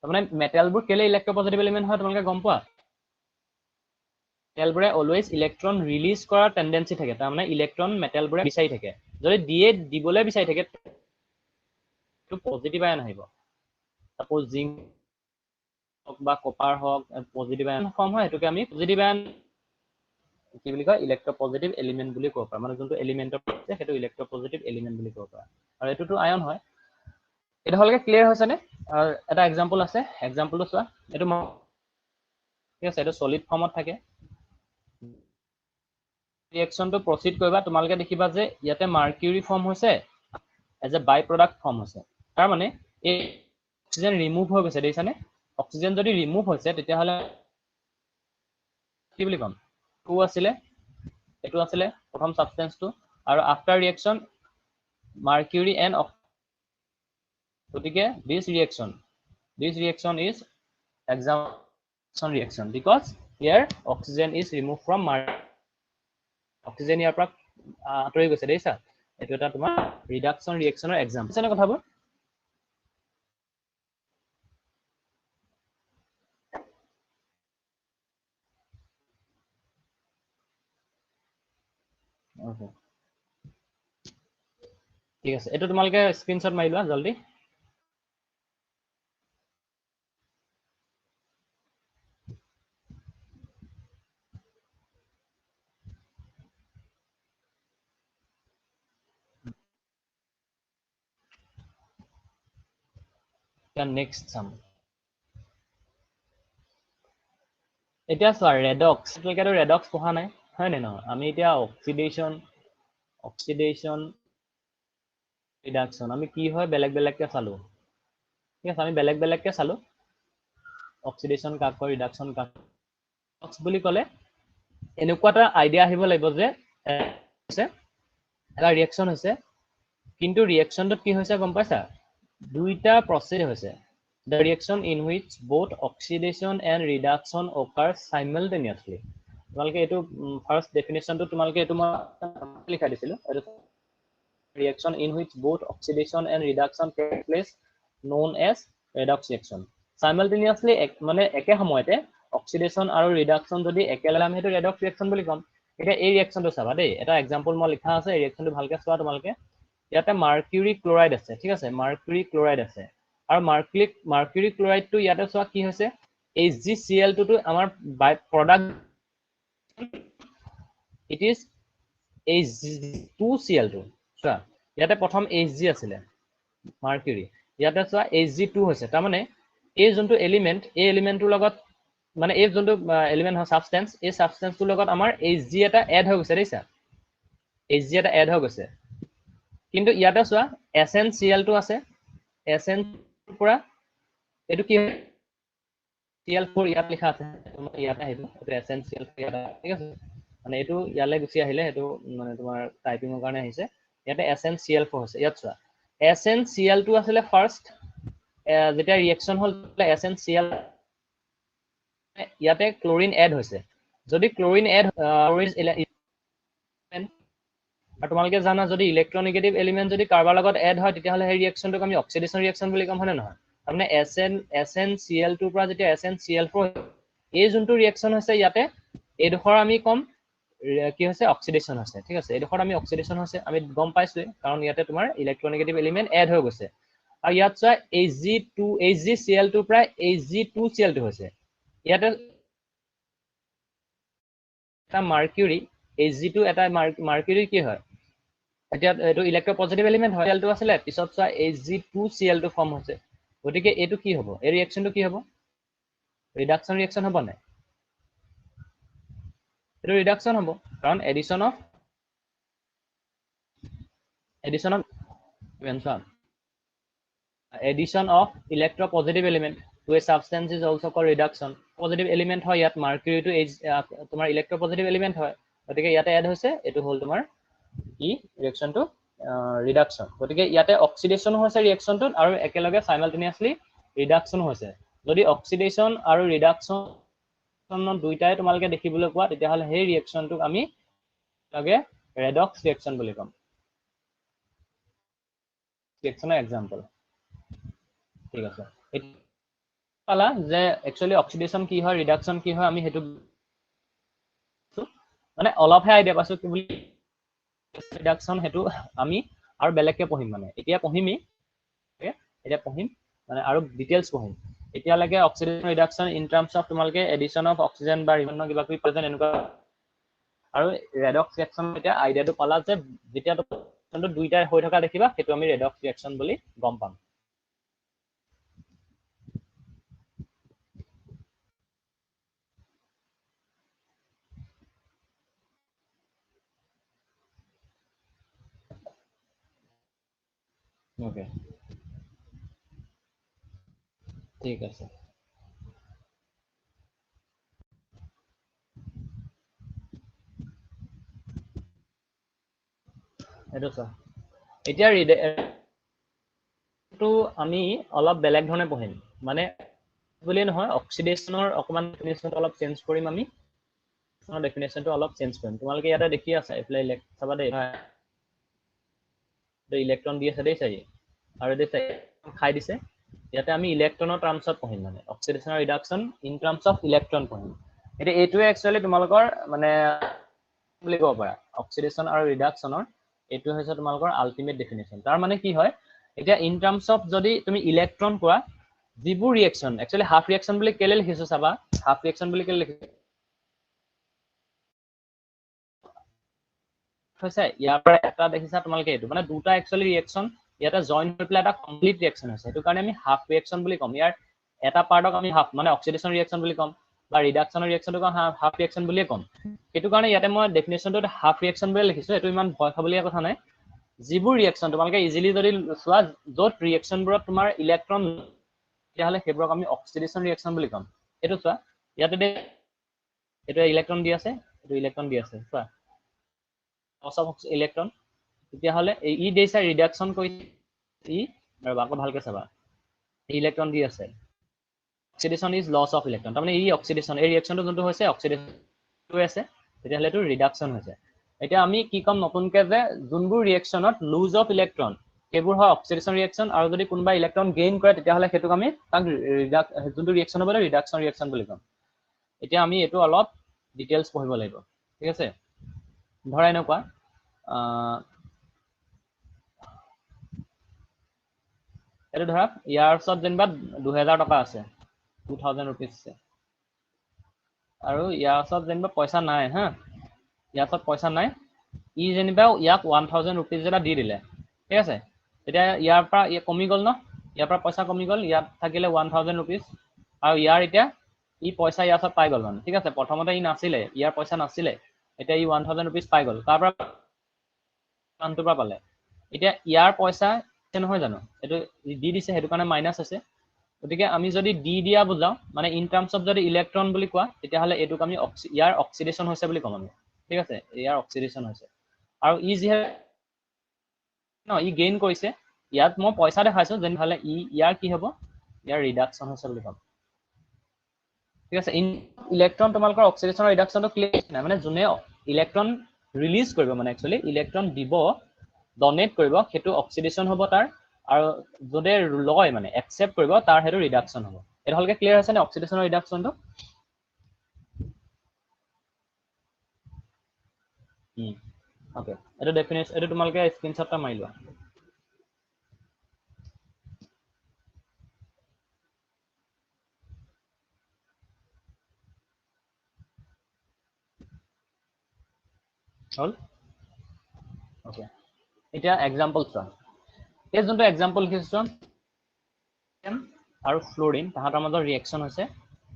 তাৰমানে metal বোৰ কেলে electropositive element হয় তোমালোকে গম পোৱা metal বোৰে always electron release কৰাৰ tendency থাকে তাৰমানে electron metal বোৰে বিচাৰি থাকে যদি দিবলৈ বিচাৰি থাকে তো পজিটিভ আয়ন আহিব suppose zinc বা কপাৰ হক পজিটিভ আয়ন ফৰ্ম হয় এটোকে আমি পজিটিভ আয়ন কি বুলি কয় ইলেক্ট্ৰপজিটিভ এলিমেন্ট বুলি ক'ব পাৰা মানে যোনটো এলিমেন্টৰ আছে সেইটো ইলেক্ট্ৰপজিটিভ এলিমেন্ট বুলি ক'ব পাৰা আৰু এটোটো আয়ন হয় এটা হলকে ক্লিয়াৰ হৈছে নে আৰু এটা এক্সাম্পল আছে এক্সাম্পলটো চোৱা এটো ঠিক আছে এটো সলিড ফৰ্মত থাকে ৰিঅ্যাকশনটো প্ৰসিড কৰিবা তোমালোকে দেখিবা যে ইয়াতে মাৰ্কিউৰি ফৰ্ম হৈছে as a by product form হৈছে তাৰ মানে এই অক্সিজেন ৰিমুভ হৈ গৈছে দেখিছানে অক্সিজেন যদি ৰিমুভ হৈছে তেতিয়া হলে কি বুলি কম টু আছিলে এটো আছিলে প্ৰথম সাবস্টেন্সটো আৰু আফটাৰ ৰিঅ্যাকশন মাৰ্কিউৰি এন্ড গতিকে this reaction is excitation reaction because here oxygen is removed from oxygen ইয়াৰ পৰা আঁতৰি গৈছে দেখিছা এটো এটা তোমাৰ ৰিডাকচন ৰিঅ্যাকচনৰ এক্সাম্পল আছে না কথাবোৰ ওকে ঠিক আছে এটো তোমালোকে স্ক্ৰিনশ্বট মাৰি লোৱা জলদি next sum এতিয়া চোৱা ৰেডক্স তোমালোকে ৰেডক্স পঢ়া নাই হয় নে নহয় আমি এতিয়া অক্সিডেশন ৰিডাকচন আমি কি হয় বেলেগ বেলেগকে চালো ঠিক আছে আমি বেলেগ বেলেগকে চালো অক্সিডেশন কাক কয় ৰিডাকচন কাক অক্স বুলি ক'লে এনেকুৱা এটা আইডিয়া আহিব লাগিব যে এটা ৰিঅ্যাকচন হৈছে কিন্তু ৰিঅ্যাকচনটো কি হৈছে গম পাইছা দুইটা প্ৰসেস হৈছে the reaction in which both oxidation and reduction occur simultaneously তোমালোকে এটো ফার্স্ট ডেফিনিশনটো তোমালোকে এটো মই লিখা দিছিলো reaction in which both oxidation and reduction take place known as redox reaction simultaneously মানে একে সময়তে অক্সিডেশন আৰু ৰিডাকচন যদি একেলগে আমি হেতু redox reaction বুলি কম এটা এই ৰিঅ্যাকচনটো চাবা দেই এটা এক্সাম্পল মই লিখা আছে ৰিঅ্যাকচনটো ভালকে চোৱা তোমালোকে ইয়াতে মাৰ্কিউৰি ক্লোৰাইড আছে ঠিক আছে মাৰ্কিউৰি ক্লোৰাইড আছে আৰু মাৰ্কিউৰি ক্লোৰাইডটো ইয়াতে চোৱা কি হৈছে HgCl2 টো আমাৰ বাই প্ৰডাক্ট ইট ইজ Hg2Cl2 চোৱা ইয়াতে প্ৰথম Hg আছিলে মাৰ্কিউৰি ইয়াতে চোৱা Hg2 হৈছে তাৰ মানে এই যোনটো এলিমেন্ট এই এলিমেন্টৰ লগত মানে এই যোনটো এলিমেন্ট হয় সাবস্টেন্স এই সাবস্টেন্সটোৰ লগত আমাৰ Hg এটা এড হৈ গৈছে দেখিছা Hg এটা এড হৈ গৈছে কিন্তু ইয়াতে চোৱা SnCl2 আছে SN পুৰা এটো কি Cl4 ইয়াত লিখা আছে ইয়াতে আহিব এটো SnCl4 ইয়াত ঠিক আছে মানে এটো ইয়ালে গুছি আহিলে এটো মানে তোমাৰ টাইপিংৰ কাৰণে আহিছে ইয়াতে SnCl4 হৈছে ইয়াত চোৱা SnCl2 আছিল ফাৰ্স্ট যেটা ৰিঅ্যাকচন হল SnCl ইয়াতে ক্লোৰিন এড হৈছে যদি ক্লোৰিন এড আৰু তোমালোকে জানা যদি ইলেক্ট্ৰনেগেটিভ এলিমেন্ট যদি কাৰ্বাৰ লগত এড হয় তেতিয়া হলে এই ৰিঅ্যাকচনটোক আমি অক্সিডেশন ৰিঅ্যাকচন বুলি কম হয় নহয় তাৰমানে SnCl2 পৰা যেতিয়া SnCl4 এই যোনটো ৰিঅ্যাকচন হৈছে ইয়াতে এইডোখৰ আমি কম কি হৈছে অক্সিডেশন হৈছে ঠিক আছে এইডোখৰ আমি অক্সিডেশন হৈছে আমি গম পাইছো কাৰণ ইয়াতে তোমাৰ ইলেক্ট্ৰনেগেটিভ এলিমেন্ট এড হৈ গৈছে আৰু ইয়াত চোৱা HgCl2 প্ৰায় Hg2Cl2 হৈছে ইয়াতে এটা মাৰ্কিউৰি Hg2 এটা মাৰ্কিউৰি কি হয় এতিয়া এইটো ইলেক্ট্ৰপজিটিভ এলিমেন্ট হয় Cl2 আছিলে পিছত চোৱা Hg2Cl2 ফৰ্ম হৈছে গতিকে এইটো কি হ'ব এই ৰিএকচনটো কি হ'ব ৰিডাকচন ৰিএকচন হ'ব নাই এইটো ৰিডাকচন হ'ব কাৰণ addition of addition of electropositive element to a substance is also called reduction positive element হয় ইয়াত mercury to তোমাৰ electropositive element হয় গতিকে ইয়াতে এড হৈছে এটো হল তোমাৰ কি ৰিএকচন টু ৰিডাকচন গতিকে ইয়াতে অক্সিডেশন হৈছে ৰিএকচন টু আৰু একেলগে সাইমালটেনিয়াসলি ৰিডাকচন হৈছে যদি অক্সিডেশন আৰু ৰিডাকচন দুইটাই তোমালকে দেখিবলৈ পোৱা তেতিয়া হলে সেই ৰিএকচনটোক আমি লগে ৰেডক্স ৰিএকচন বুলি কম ৰিএকচনৰ এক্সাম্পল ঠিক আছে পালা যে একচুয়ালি অক্সিডেশন কি হয় ৰিডাকচন কি হয় আমি হেতু মানে অলপহে আইডিয়া পাছো কি বুলি ৰিডাকচন হেতু আমি আৰু বেলেগকে পঢ়িম মানে এতিয়া পঢ়িমি এতিয়া পঢ়িম মানে আৰু ডিটেইলছ পঢ়িম এতিয়া লাগে oxidation reduction in terms of তোমালকে এডিশন অফ অক্সিজেন বা বিভিন্ন কিবা কি প্ৰেজেন্ট এনেকুৱা আৰু ৰেডক্স ৰিএকচন এতিয়া আইডিয়াটো পালা যে যেতিয়া তো দুইটাই হৈ থকা দেখিবা হেতু আমি ৰেডক্স ৰিএকচন বুলি গম পাম ওকে ঠিক আছে এটো চা এতিয়া টো আমি অলপ বেলেগ ধৰণে পঢ়িম মানে বুলি নহয় অক্সিডেশনৰ অকমান ডেফিনেশনটো অলপ চেঞ্জ কৰিম আমি ডেফিনেশনটো অলপ চেঞ্জ কৰিম তোমালোকে ইয়াতে দেখি আছে এপ্লাই চাবা দেই ইলেক্ট্ৰন দি আছে দেই চাই আৰু দেই চাই খাই দিছে ইয়াতে আমি ইলেক্ট্ৰনৰ টাৰ্মছত পঢ়িম মানে oxidation reduction in terms of electron পঢ়িম এটা এইটোৱে একচুয়ালি তোমালোকৰ মানে বুলি ক'ব পাৰা অক্সিডেশন আৰু ৰিডাকচনৰ এইটো হৈছে তোমালোকৰ আল্টিমেট ডেফিনেশন তাৰ মানে কি হয় এতিয়া ইন টাৰ্মছ অফ যদি তুমি ইলেক্ট্ৰন কোৱা যিবোৰ ৰিএকচন একচুয়ালি হাফ ৰিএকচন বুলি কেলে লিখিছো চাবা হাফ ৰিএকচন বুলি কেলে লিখিছো হৈছে ইয়াৰ পৰা এটা দেখিছা তোমালোকে এইটো মানে দুটা একচুয়ালি ৰিএকচন ইয়াতে জয়েন হৈ পেলাই এটা কমপ্লিট ৰিএকচন হৈছে সেইটো কাৰণে আমি হাফ ৰিএকচন বুলি কম ইয়াৰ এটা পাৰ্টক আমি হাফ মানে অক্সিডেশন ৰিএকচন বুলি কম বা ৰিডাকচনৰ ৰিএকচনটো হাফ ৰিএকচন বুলিয়ে কম সেইটো কাৰণে ইয়াতে মই ডেফিনেশনটো হাফ ৰিএকচন বুলি লিখিছো এটো ইমান ভয় খাবলীয়া কথা নাই যিবোৰ ৰিএকচন তোমালোকে ইজিলি যদি চোৱা যত ৰিএকচনবোৰত তোমাৰ ইলেক্ট্ৰন তেতিয়াহলে সেইবোৰক আমি অক্সিডেশন ৰিএকচন বুলি কম এটো চোৱা ইয়াতে এটো ইলেক্ট্ৰন দি আছে এটো ইলেক্ট্ৰন দি আছে চোৱা লস অফ ইলেক্ট্ৰন তেতিয়াহলে ই দিছে ৰিডাকচন কৰি ই আৰু আকৌ ভালকে চাবা ইলেক্ট্ৰন দি আছে oxidation is loss of electron তাৰমানে ই অক্সিডেশন এই ৰিএকচনটো যোনটো হৈছে অক্সিডেশন হৈ আছে তেতিয়াহলে এটো ৰিডাকচন হৈছে এতিয়া আমি কি কম নতুনকে যে যোনবোৰ ৰিএকচনত লুজ অফ ইলেক্ট্ৰন সেইবোৰ হয় অক্সিডেশন ৰিএকচন আৰু যদি কোনোবা ইলেক্ট্ৰন গেইন কৰে তেতিয়াহলে হেতুক আমি তাক যোনটো ৰিএকচন হ'ব ৰিডাকচন ৰিএকচন বুলি কম এতিয়া আমি এটো অলপ ডিটেইলছ পঢ়িব লাগিব ঠিক আছে ধৰা এনেকুৱা এটো ধৰা ইয়াৰ ওচৰত যেনিবা 2000 টকা আছে 2000 रुपीस আছে আৰু ইয়াৰ ওচৰত যেনিবা পইচা নাই হা ইয়াৰ ওচৰত পইচা নাই ই যেনিবা ইয়াক 1000 रुपीस এটা দি দিলে ঠিক আছে এতিয়া ইয়াৰ পৰা কমি গল ন ইয়াৰ পৰা পইচা কমি গল ইয়াত থাকিলে 1000 रुपीस আৰু ইয়াৰ এতিয়া ই পইচা ইয়াৰ ওচৰত পাই গল মানে ঠিক আছে প্ৰথমতে ই নাছিলে ইয়াৰ পইচা নাছিলে এতিয়া ই 1000 रुपीस পাই গল তাৰ পৰা কানটোৰ পৰা পালে এতিয়া ইয়াৰ পইচা নহয় জানো এটো দি দিছে হেতু কাৰণে মাইনাস আছে গতিকে আমি যদি ডি দিয়া বুজাও মানে ইন টাৰ্মছ অফ যদি ইলেক্ট্ৰন বুলি কোৱা তেতিয়াহলে এটুক আমি ইয়াৰ অক্সিডেশন হৈছে বুলি কম আমি ঠিক আছে ইয়াৰ অক্সিডেশন হৈছে আৰু ই যিহে ন ই গেইন কৰিছে ইয়াত মই পইচা দেখাইছো যেন ভালে ইয়াৰ কি হ'ব ইয়াৰ ৰিডাকচন হৈছে বুলি কম ঠিক আছে ইলেক্ট্ৰন তোমালোকৰ অক্সিডেশন ৰিডাকচনটো ক্লিয়াৰ নাই মানে যোনে ইলেক্ট্ৰন ৰিলিজ কৰিব মানে একচুয়ালি ইলেক্ট্ৰন দিব ডনেট কৰিব হেতু অক্সিডেশন হ'ব তাৰ আৰু যদি লয় মানে একসেপ্ট কৰিব তাৰ হেতু ৰিডাকচন হ'ব এটা হলকে ক্লিয়াৰ আছে নে অক্সিডেশনৰ ৰিডাকচনটো ওকে এটা ডেফিনেশন এটা তোমালকে স্ক্ৰিনশ্বট এটা মাৰি লোৱা হল ওকে এতিয়া এক্সাম্পল চোৱা এই যোনটো এক্সাম্পল লিখিছো আৰু ফ্লোৰিন তাহাঁতৰ মাজত ৰিয়েকশ্যন হৈছে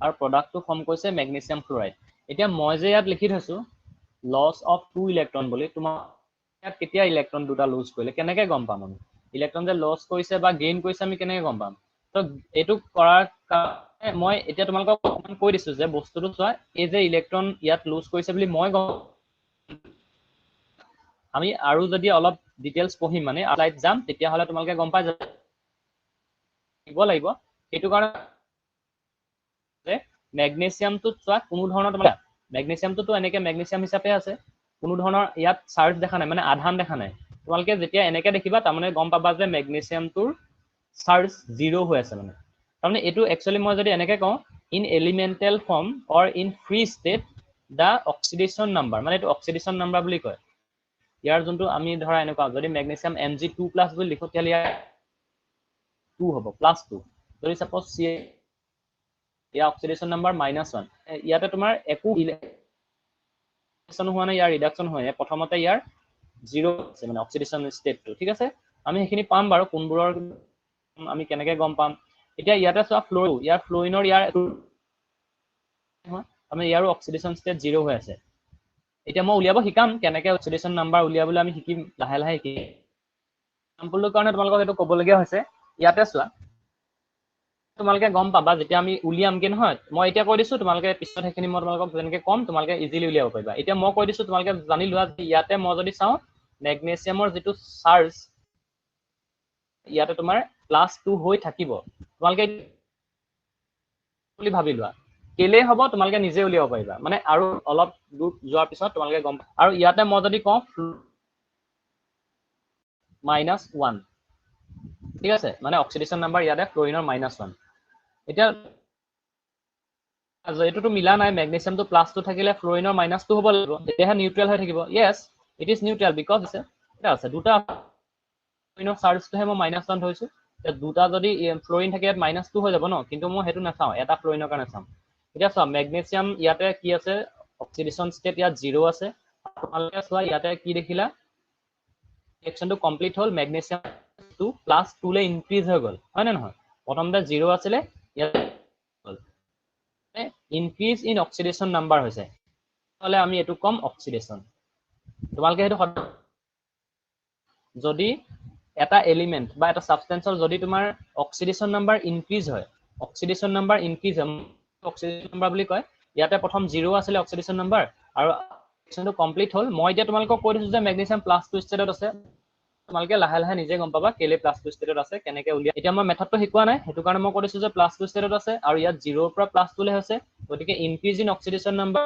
আৰু প্ৰডাক্টটো ফৰ্ম কৰিছে মেগনেছিয়াম ফ্লোৰাইড এতিয়া মই যে ইয়াত লিখি থৈছো লছ অফ 2 ইলেক্ট্ৰন বুলি তোমাৰ ইয়াত কেতিয়া ইলেক্ট্ৰন দুটা লুজ কৰিলে কেনেকৈ গম পাম আমি ইলেক্ট্ৰন যে লছ কৰিছে বা গেইন কৰিছে আমি কেনেকৈ গম পাম তো এইটো কৰাৰ কাৰণে মই এতিয়া তোমালোকক অকণমান কৈ দিছো যে বস্তুটো চোৱা এই যে ইলেক্ট্ৰন ইয়াত লুজ কৰিছে বুলি মই গম আমি আৰু যদি অলপ ডিটেইলছ পঢ়িম মানে স্লাইড যাম তেতিয়াহ'লে তোমালোকে গম পাই যাব লাগিব সেইটো কাৰণে যে মেগনেছিয়ামটো চোৱা কোনো ধৰণৰ তোমাৰ মেগনেছিয়ামটোতো এনেকৈ মেগনেছিয়াম হিচাপে আছে কোনো ধৰণৰ ইয়াত চাৰ্জ দেখা নাই মানে আধান দেখা নাই তোমালোকে যেতিয়া এনেকৈ দেখিবা তাৰমানে গম পাবা যে মেগনেছিয়ামটোৰ চাৰ্জ 0 হৈ আছে মানে তাৰমানে এইটো একচুৱেলি মই যদি এনেকৈ কওঁ in elemental form or in free state the oxidation number মানে এইটো অক্সিডেশ্যন নাম্বাৰ বুলি কয় ইয়াৰ যোনটো আমি ধৰা এনেকুৱা যদি মেগনেছিয়াম Mg2+ বুলি লিখো তেতিয়াহ'লে ইয়াৰ 2 হ'ব +2 যদি সাপোজ চি ইয়াৰ অক্সিডেশ্যন নাম্বাৰ -1 ইয়াতে তোমাৰ একো ইলেকট্ৰন হোৱা নাই ইয়াৰ ৰিডাকশ্যন হয় প্ৰথমতে ইয়াৰ 0 আছে মানে অক্সিডেশ্যন ষ্টেটটো ঠিক আছে আমি সেইখিনি পাম বাৰু কোনবোৰৰ আমি কেনেকৈ গম পাম এতিয়া ইয়াতে চোৱা ফ্লোৰ ইয়াৰ ফ্লোৰিনৰ ইয়াৰ আমি ইয়াৰো অক্সিডেশ্যন ষ্টেট 0 হৈ আছে এতিয়া মই উলিয়াব শিকাম কেনেকৈ অক্সিডেশ্যন নাম্বাৰ উলিয়াবলৈ আমি শিকিম লাহে লাহে শিকিম এক্সাম্পলটোৰ কাৰণে তোমালোকক এইটো ক'বলগীয়া হৈছে ইয়াতে চোৱা তোমালোকে গম পাবা যেতিয়া আমি উলিয়ামগে নহয় মই এতিয়া কৈ দিছো তোমালোকে পিছত সেইখিনি মই তোমালোকক যেনেকৈ কম তোমালোকে ইজিলি উলিয়াব পাৰিবা এতিয়া মই কৈ দিছো তোমালোকে জানি লোৱা যে ইয়াতে মই যদি চাওঁ মেগনেছিয়ামৰ যিটো চাৰ্জ ইয়াতে তোমাৰ +2 হৈ থাকিব তোমালোকে বুলি ভাবি লোৱা কেলে হ'ব তোমালোকে নিজে উলিয়াব পাৰিবা মানে আৰু অলপ দূৰ যোৱাৰ পিছত তোমালোকে গম আৰু ইয়াতে মই যদি কওঁ -1 ঠিক আছে মানে অক্সিডেশ্যন নাম্বাৰ ইয়াতে ফ্লোৰিনৰ -1 এতিয়া এইটোতো মিলা নাই মেগনেছিয়ামটো +2 থাকিলে ফ্লোৰিনৰ -2 হ'ব লাগিব তেতিয়াহে নিউট্ৰেল হৈ থাকিব yes it is neutral because এটা আছে দুটা ফ্লোৰিনৰ চাৰ্জটোহে মই -1 ধৰিছো দুটা যদি ফ্লোৰিন থাকে ইয়াত -2 হৈ যাব ন কিন্তু মই সেইটো নাচাওঁ এটা ফ্লোৰিনৰ কাৰণে চাম এতিয়া চোৱা মেগনেছিয়াম ইয়াতে কি আছে অক্সিডেশ্যন ষ্টেট ইয়াত 0 আছে তোমালোকে চোৱা ইয়াতে কি দেখিলা ৰিয়েকশ্যনটো কমপ্লিট হ'ল মেগনেছিয়াম +2 লৈ ইনক্ৰিজ হৈ গ'ল হয় নে নহয় প্ৰথমতে 0 আছিলে ইয়াত ইনক্ৰিজ ইন অক্সিডেশ্যন নাম্বাৰ হৈছে তাহলে আমি এইটো কম অক্সিডেশ্যন তোমালোকে সেইটো যদি এটা এলিমেন্ট বা এটা সাবস্টেন্সৰ যদি তোমাৰ অক্সিডেশ্যন নাম্বাৰ ইনক্ৰিজ হয় অক্সিডেশ্যন নাম্বাৰ ইনক্ৰিজ হয় অক্সিডেশ্যন নাম্বাৰ বুলি কয় ইয়াতে প্ৰথম 0 আছিলে অক্সিডেশ্যন নাম্বাৰ আৰু ৰিয়েকশ্যনটো কমপ্লিট হ'ল মই এতিয়া তোমালোকক কৈ দিছো যে মেগনেছিয়াম +2 ষ্টেটত আছে তোমালোকে লাহে লাহে নিজে গম পাবা কেলে +2 ষ্টেটত আছে কেনেকৈ উলিয়াই এতিয়া মই মেথডটো শিকোৱা নাই সেইটো কাৰণে মই কৈ দিছো যে +2 ষ্টেটত আছে আৰু ইয়াত 0 ৰ পৰা +2 লৈ আছে গতিকে ইনক্ৰিজ ইন অক্সিডেশ্যন নাম্বাৰ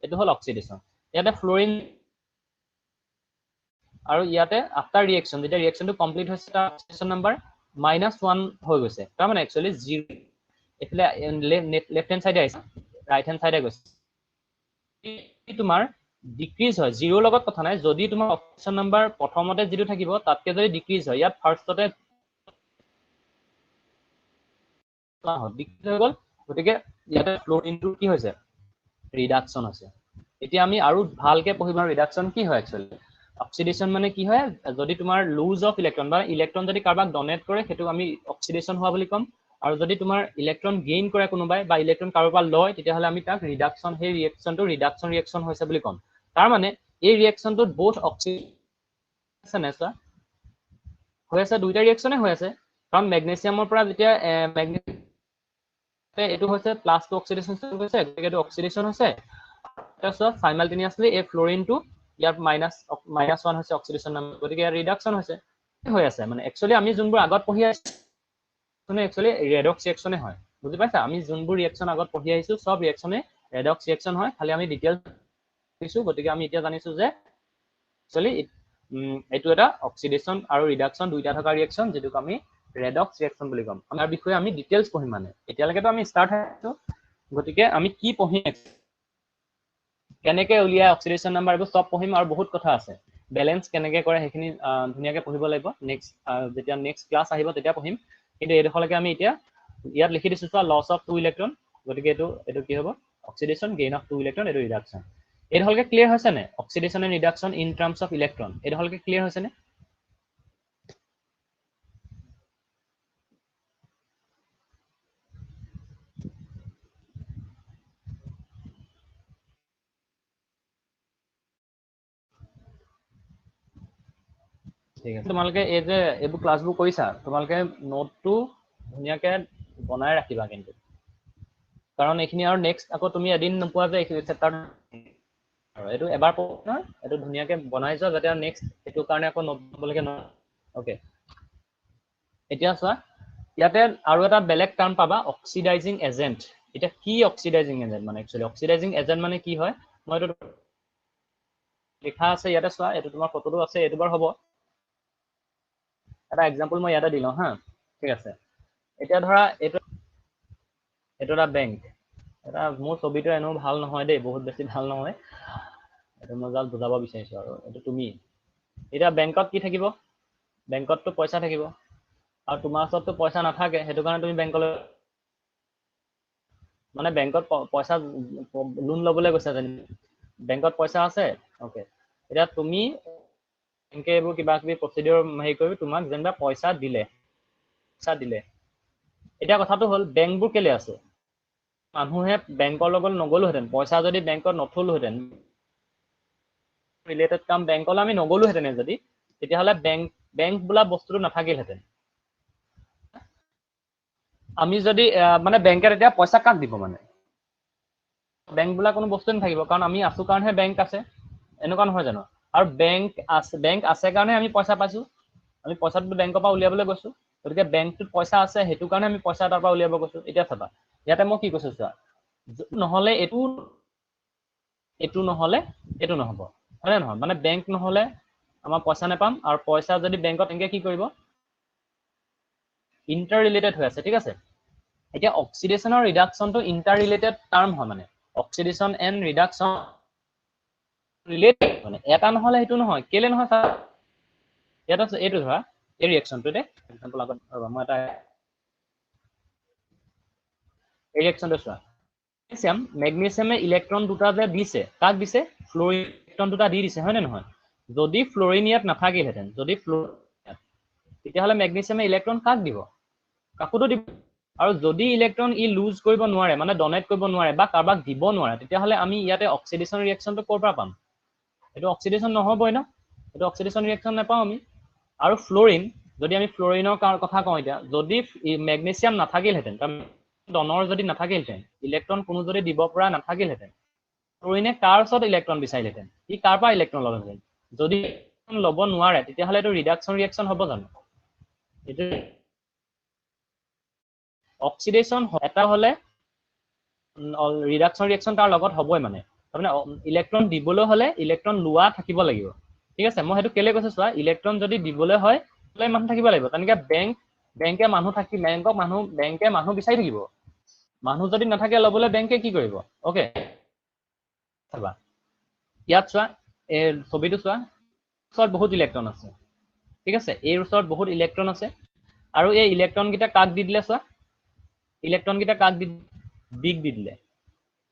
এইটো হ'ল অক্সিডেশ্যন ইয়াতে ফ্লোৰিন আৰু ইয়াতে আফটাৰ ৰিয়েকশ্যন যেতিয়া ৰিয়েকশ্যনটো কমপ্লিট হৈছে তাৰ অক্সিডেশ্যন নাম্বাৰ -1 হৈ গৈছে তাৰমানে একচুৱেলি 0 এইফালে লেফ্ট হেণ্ড চাইডে আহিছে ৰাইট হেণ্ড চাইডে গৈছে তোমাৰ ডিক্ৰিজ হয় 0 লগত কথা নাই যদি তোমাৰ অক্সিডেশ্যন নাম্বাৰ প্ৰথমতে যিটো থাকিব তাতকে যদি ডিক্ৰিজ হয় ইয়াত ফাৰ্ষ্টতে ডিক্ৰিজ হৈ গ'ল গতিকে ইয়াতে ফ্লোৰিনটো কি হৈছে ৰিডাকশ্যন হৈছে এতিয়া আমি আৰু ভালকে পঢ়িম ৰিডাকশ্যন কি হয় একচুৱেলি অক্সিডেশ্যন মানে কি হয় যদি তোমাৰ লুজ অফ ইলেক্ট্ৰন বা ইলেক্ট্ৰন যদি কাৰোবাক ডনেট কৰে সেইটো আমি অক্সিডেশ্যন হোৱা বুলি ক'ম আৰু যদি তোমাৰ ইলেক্ট্ৰন গেইন কৰে কোনোবাই বা ইলেক্ট্ৰন কাৰোবাৰ পৰা লয় তেতিয়াহ'লে আমি তাক ৰিডাকশ্যন সেই ৰিয়েকশ্যনটো ৰিডাকশ্যন ৰিয়েকশ্যন হৈছে বুলি ক'ম তাৰ মানে এই ৰিয়েকশ্যনটোত বোথ অক্সিডেশ্যন আছে হৈ আছে দুইটা ৰিয়েকশ্যনে হৈ আছে কাৰণ মেগনেছিয়ামৰ পৰা যেতিয়া এইটো হৈছে +2 অক্সিডেশ্যন হৈছে গতিকে এইটো অক্সিডেশ্যন হৈছে তাৰপিছত সাইমালটেনিয়াছলি এই ফ্লোৰিনটো ইয়াত -1 হৈছে অক্সিডেশ্যন নাম্বাৰ গতিকে ৰিডাকশ্যন হৈছে হৈ আছে মানে একচুৱেলি আমি যোনবোৰ আগত পঢ়ি আহিছো একচুৱেলি ৰেডক্স ৰিয়েকশ্যনে হয় বুজি পাইছা আমি যোনবোৰ ৰিয়েকশ্যন আগত পঢ়ি আহিছো সব ৰিয়েকশ্যনে ৰেডক্স ৰিয়েকশ্যন হয় খালি আমি ডিটেইলছ দিছো গতিকে আমি এতিয়া জানিছো যে একচুৱেলি এইটো এটা অক্সিডেশ্যন আৰু ৰিডাকশ্যন দুইটা থকা ৰিয়েকশ্যন যেটোক আমি ৰেডক্স ৰিয়েকশ্যন বুলি ক'ম আমাৰ বিষয়ে আমি ডিটেইলছ পঢ়িম মানে এতিয়ালৈকেতো আমি ষ্টাৰ্ট হৈছো গতিকে আমি কি পঢ়িম কেনেকৈ উলিয়াই অক্সিডেশ্যন নাম্বাৰ এইবোৰ সব পঢ়িম আৰু বহুত কথা আছে বেলেঞ্চ কেনেকৈ কৰে সেইখিনি ধুনীয়াকৈ পঢ়িব লাগিব নেক্সট যেতিয়া নেক্সট ক্লাছ আহিব তেতিয়া পঢ়িম কিন্তু এইডোখৰলৈকে আমি এতিয়া ইয়াত লিখি দিছো চোৱা লছ অফ 2 ইলেক্ট্ৰন গতিকে এইটো কি হ'ব অক্সিডেশ্যন গেইন অফ 2 ইলেক্ট্ৰন এইটো ৰিডাকশ্যন এইটো হলকে ক্লিয়াৰ হৈছে নে oxidation and reduction in terms of electron এইটো হলকে ক্লিয়াৰ হৈছে নে ঠিক আছে তোমালোকে এই যে এইবোৰ ক্লাছবোৰ কৰিছা তোমালোকে নোটটো ধুনীয়াকে বনাই ৰাখিবা কিন্তু কাৰণ এইখিনি আৰু নেক্সট আকৌ তুমি এদিন নোপোৱা যে এই চেপ্টাৰ আৰু এইটো এবাৰ পঢ়া এইটো ধুনীয়াকে বনাই যোৱা যাতে নেক্সট এইটো কাৰণে আকৌ নোট বনাবলগীয়া নহয় ওকে এতিয়া চোৱা ইয়াতে আৰু এটা বেলেগ টাৰ্ম পাবা অক্সিডাইজিং এজেন্ট এটা কি অক্সিডাইজিং এজেন্ট মানে একচুয়ালি অক্সিডাইজিং এজেন্ট মানে কি হয় মই এইটো লিখা আছে ইয়াতে চোৱা এইটো তোমাৰ ফটোটো আছে এইটো বাৰ হ'ব এটা এক্সাম্পল মই ইয়াতে দিলো হা ঠিক আছে এতিয়া ধৰা এইটো এটা বেংক এটা মোৰ ছবিটো এনেও ভাল নহয় দেই বহুত বেছি ভাল নহয় এইটো মই জাল বুজাব বিচাৰিছো আৰু এইটো তুমি এটা বেংকত কি থাকিব বেংকতটো পইচা থাকিব আৰু তোমাৰ ওচৰতটো পইচা নাথাকে সেইটো কাৰণে তুমি বেংকলৈ মানে বেংকত পইচা লোন লবলৈ গৈছা যেন বেংকত পইচা আছে ওকে এতিয়া তুমি বেংকে এইবোৰ কিবা কিবি প্ৰচিডিউৰ হেৰি কৰি তোমাক যেনিবা পইচা দিলে এতিয়া কথাটো হ'ল বেংকবোৰ কেলে আছে মানুহে বেংকৰ লগত নগলোহেঁতেন পইচা যদি বেংকত নথলোহেঁতেন ৰিলেটেড কাম বেংকলৈ আমি নগলোহেঁতেন যদি তেতিয়াহ'লে বেংক বোলা বস্তুটো নাথাকিলহেঁতেন আমি যদি মানে বেংকে তেতিয়া পইচা কাক দিব মানে বেংক বোলা কোনো বস্তু নাথাকিব কাৰণ আমি আছো কাৰণেহে বেংক আছে এনেকুৱা নহয় জানো আৰু বেংক আছে কাৰণে আমি পইচা পাইছো আমি পইচাটো বেংকৰ পৰা উলিয়াবলৈ গৈছো গতিকে বেংকটোত পইচা আছে সেইটো কাৰণে আমি পইচা তাৰ পৰা উলিয়াব গৈছো এতিয়া চাবা ইয়াতে মই কি কৈছো চোৱা নহলে এইটো নহলে এইটো নহব হয় নহয় মানে বেংক নহলে আমাৰ পইচা নাপাম আৰু পইচা যদি বেংকত এনেকে কি কৰিব ইন্টাৰ ৰিলেটেড হৈ আছে ঠিক আছে এতিয়া অক্সিডেশন আৰু ৰিডাকশনটো ইন্টাৰ ৰিলেটেড টাৰ্ম হয় মানে অক্সিডেশন এন্ড ৰিডাকশন ৰিলেটেড মানে এটা নহলে সেইটো নহয় কেলে নহয় ইয়াত আছে এইটো ধৰা এই ৰিএকশনটো দে এক্সাম্পল আগত ৰবা মই এটা এই ৰিএকশনটো চোৱা মেগনেছিয়ামে ইলেক্ট্ৰন দুটা যে দিছে কাক দিছে ফ্লোৰিন ইলেক্ট্ৰন দুটা দি দিছে হয় নে নহয় যদি ফ্লোৰিন ইয়াত নাথাকিলহেঁতেন যদি তেতিয়াহ'লে মেগনেছিয়ামে ইলেক্ট্ৰন কাক দিব কাকোতো দিব আৰু যদি ইলেক্ট্ৰন ই লুজ কৰিব নোৱাৰে মানে ডনেট কৰিব নোৱাৰে বা কাৰোবাক দিব নোৱাৰে তেতিয়াহ'লে আমি ইয়াতে অক্সিডেশন ৰিএকশনটো ক'ৰ পৰা পাম এইটো অক্সিডেশন নহবই ন এইটো অক্সিডেশন ৰিএকশন নাপাওঁ আমি আৰু ফ্লোৰিন যদি আমি ফ্লোৰিনৰ কথা কওঁ এতিয়া যদি মেগনেছিয়াম নাথাকিলহেঁতেন ডনৰ যদি নাথাকিলহেঁতেন ইলেক্ট্ৰন কোনো যদি দিব পৰা নাথাকিলহেঁতেন ফ্লোৰিনে কাৰ ওচৰত ইলেক্ট্ৰন বিচাৰিলহেঁতেন ই কাৰ পৰা ইলেক্ট্ৰন ল'লেহেঁতেন যদি ল'ব নোৱাৰে তেতিয়াহ'লে এইটো ৰিডাকশন ৰিএকশন হ'ব জানো এইটো অক্সিডেশন এটা হলে ৰিডাকশন ৰিএকশন তাৰ লগত হ'বই মানে তাৰমানে ইলেক্ট্ৰন দিবলৈ হলে ইলেক্ট্ৰন লোৱা থাকিব লাগিব ঠিক আছে মই সেইটো কেলে কৈছো চোৱা ইলেক্ট্ৰন যদি দিবলৈ হয় তাহলে মানুহ থাকিব লাগিব তেনেকে বেংকে মানুহ বিচাৰি থাকিব মানুহ যদি নাথাকে ল'বলৈ বেংকে কি কৰিব ওকে চাবা ইয়াত চোৱা এই ছবিটো চোৱা ওচৰত বহুত ইলেক্ট্ৰন আছে ঠিক আছে এই ওচৰত বহুত ইলেক্ট্ৰন আছে আৰু এই ইলেক্ট্ৰন কেইটা কাক দি দিলে চোৱা ইলেক্ট্ৰন কেইটা কাক দি বিগ দি দিলে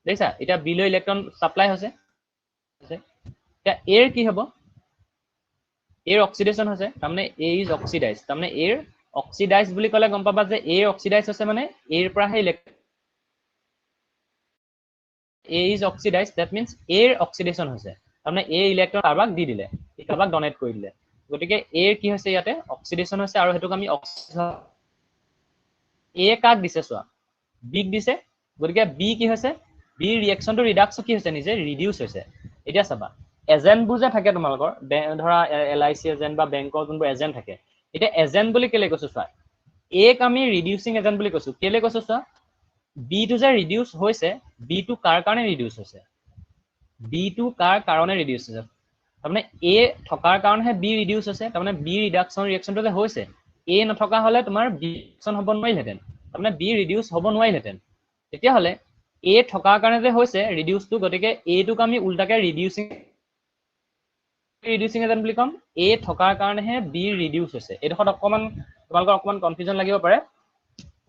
দেখিছা এতিয়া বিলৈ ইলেক্ট্ৰন সাপ্লাই হৈছে এতিয়া এৰ কি হ'ব এৰ অক্সিডেশন হৈছে তাৰমানে এ ইজ অক্সিডাইজ তাৰমানে এৰ অক্সিডাইজ বুলি ক'লে গম পাবা যে এৰ অক্সিডাইজ হৈছে মানে এৰ পৰাহে electron A is oxidise that means এৰ অক্সিডেশন হৈছে তাৰমানে এ ইলেক্ট্ৰন কাৰোবাক দি দিলে কাৰোবাক ডনেট কৰি দিলে গতিকে এৰ কি হৈছে ইয়াতে অক্সিডেশন হৈছে আৰু হেতুক আমি এ কাক দিছে চোৱা বিক দিছে গতিকে বি কি হৈছে বি ৰিএকশনটো ৰিডাকশন কি হৈছে নিজে ৰিডিউস হৈছে এতিয়া চাবা এজেন্টবোৰ যে থাকে তোমালোকৰ ধৰা এলআইসি এজেন্ট বা বেংকৰ যোনবোৰ এজেন্ট থাকে এতিয়া এজেন্ট বুলি কেলে কৈছো চোৱা এক আমি ৰিডিউসিং এজেন্ট বুলি কৈছো কেলে কৈছো চোৱা বি টু যে ৰিডিউস হৈছে বি টু কাৰ কাৰণে ৰিডিউস হৈছে বি টু কাৰ কাৰণে ৰিডিউস হৈছে তাৰমানে এ থকাৰ কাৰণেহে বি ৰিডিউস হৈছে তাৰমানে বি ৰিডাকশন ৰিএকশনটো যে হৈছে এ নথকা হলে তোমাৰ বি ৰিডাকশন হ'ব নোৱাৰিলহেঁতেন তাৰমানে বি ৰিডিউস হ'ব নোৱাৰিলহেঁতেন তেতিয়াহ'লে এ থকাৰ কাৰণে যে হৈছে ৰিডিউসটো গতিকে এটোক আমি উল্টাকে ৰিডিউসিং এজেন্ট বুলি কম এ থকাৰ কাৰণেহে বি ৰিডিউস হৈছে এইডোখৰত অকমান তোমালোকৰ অকমান কনফিউজন লাগিব পাৰে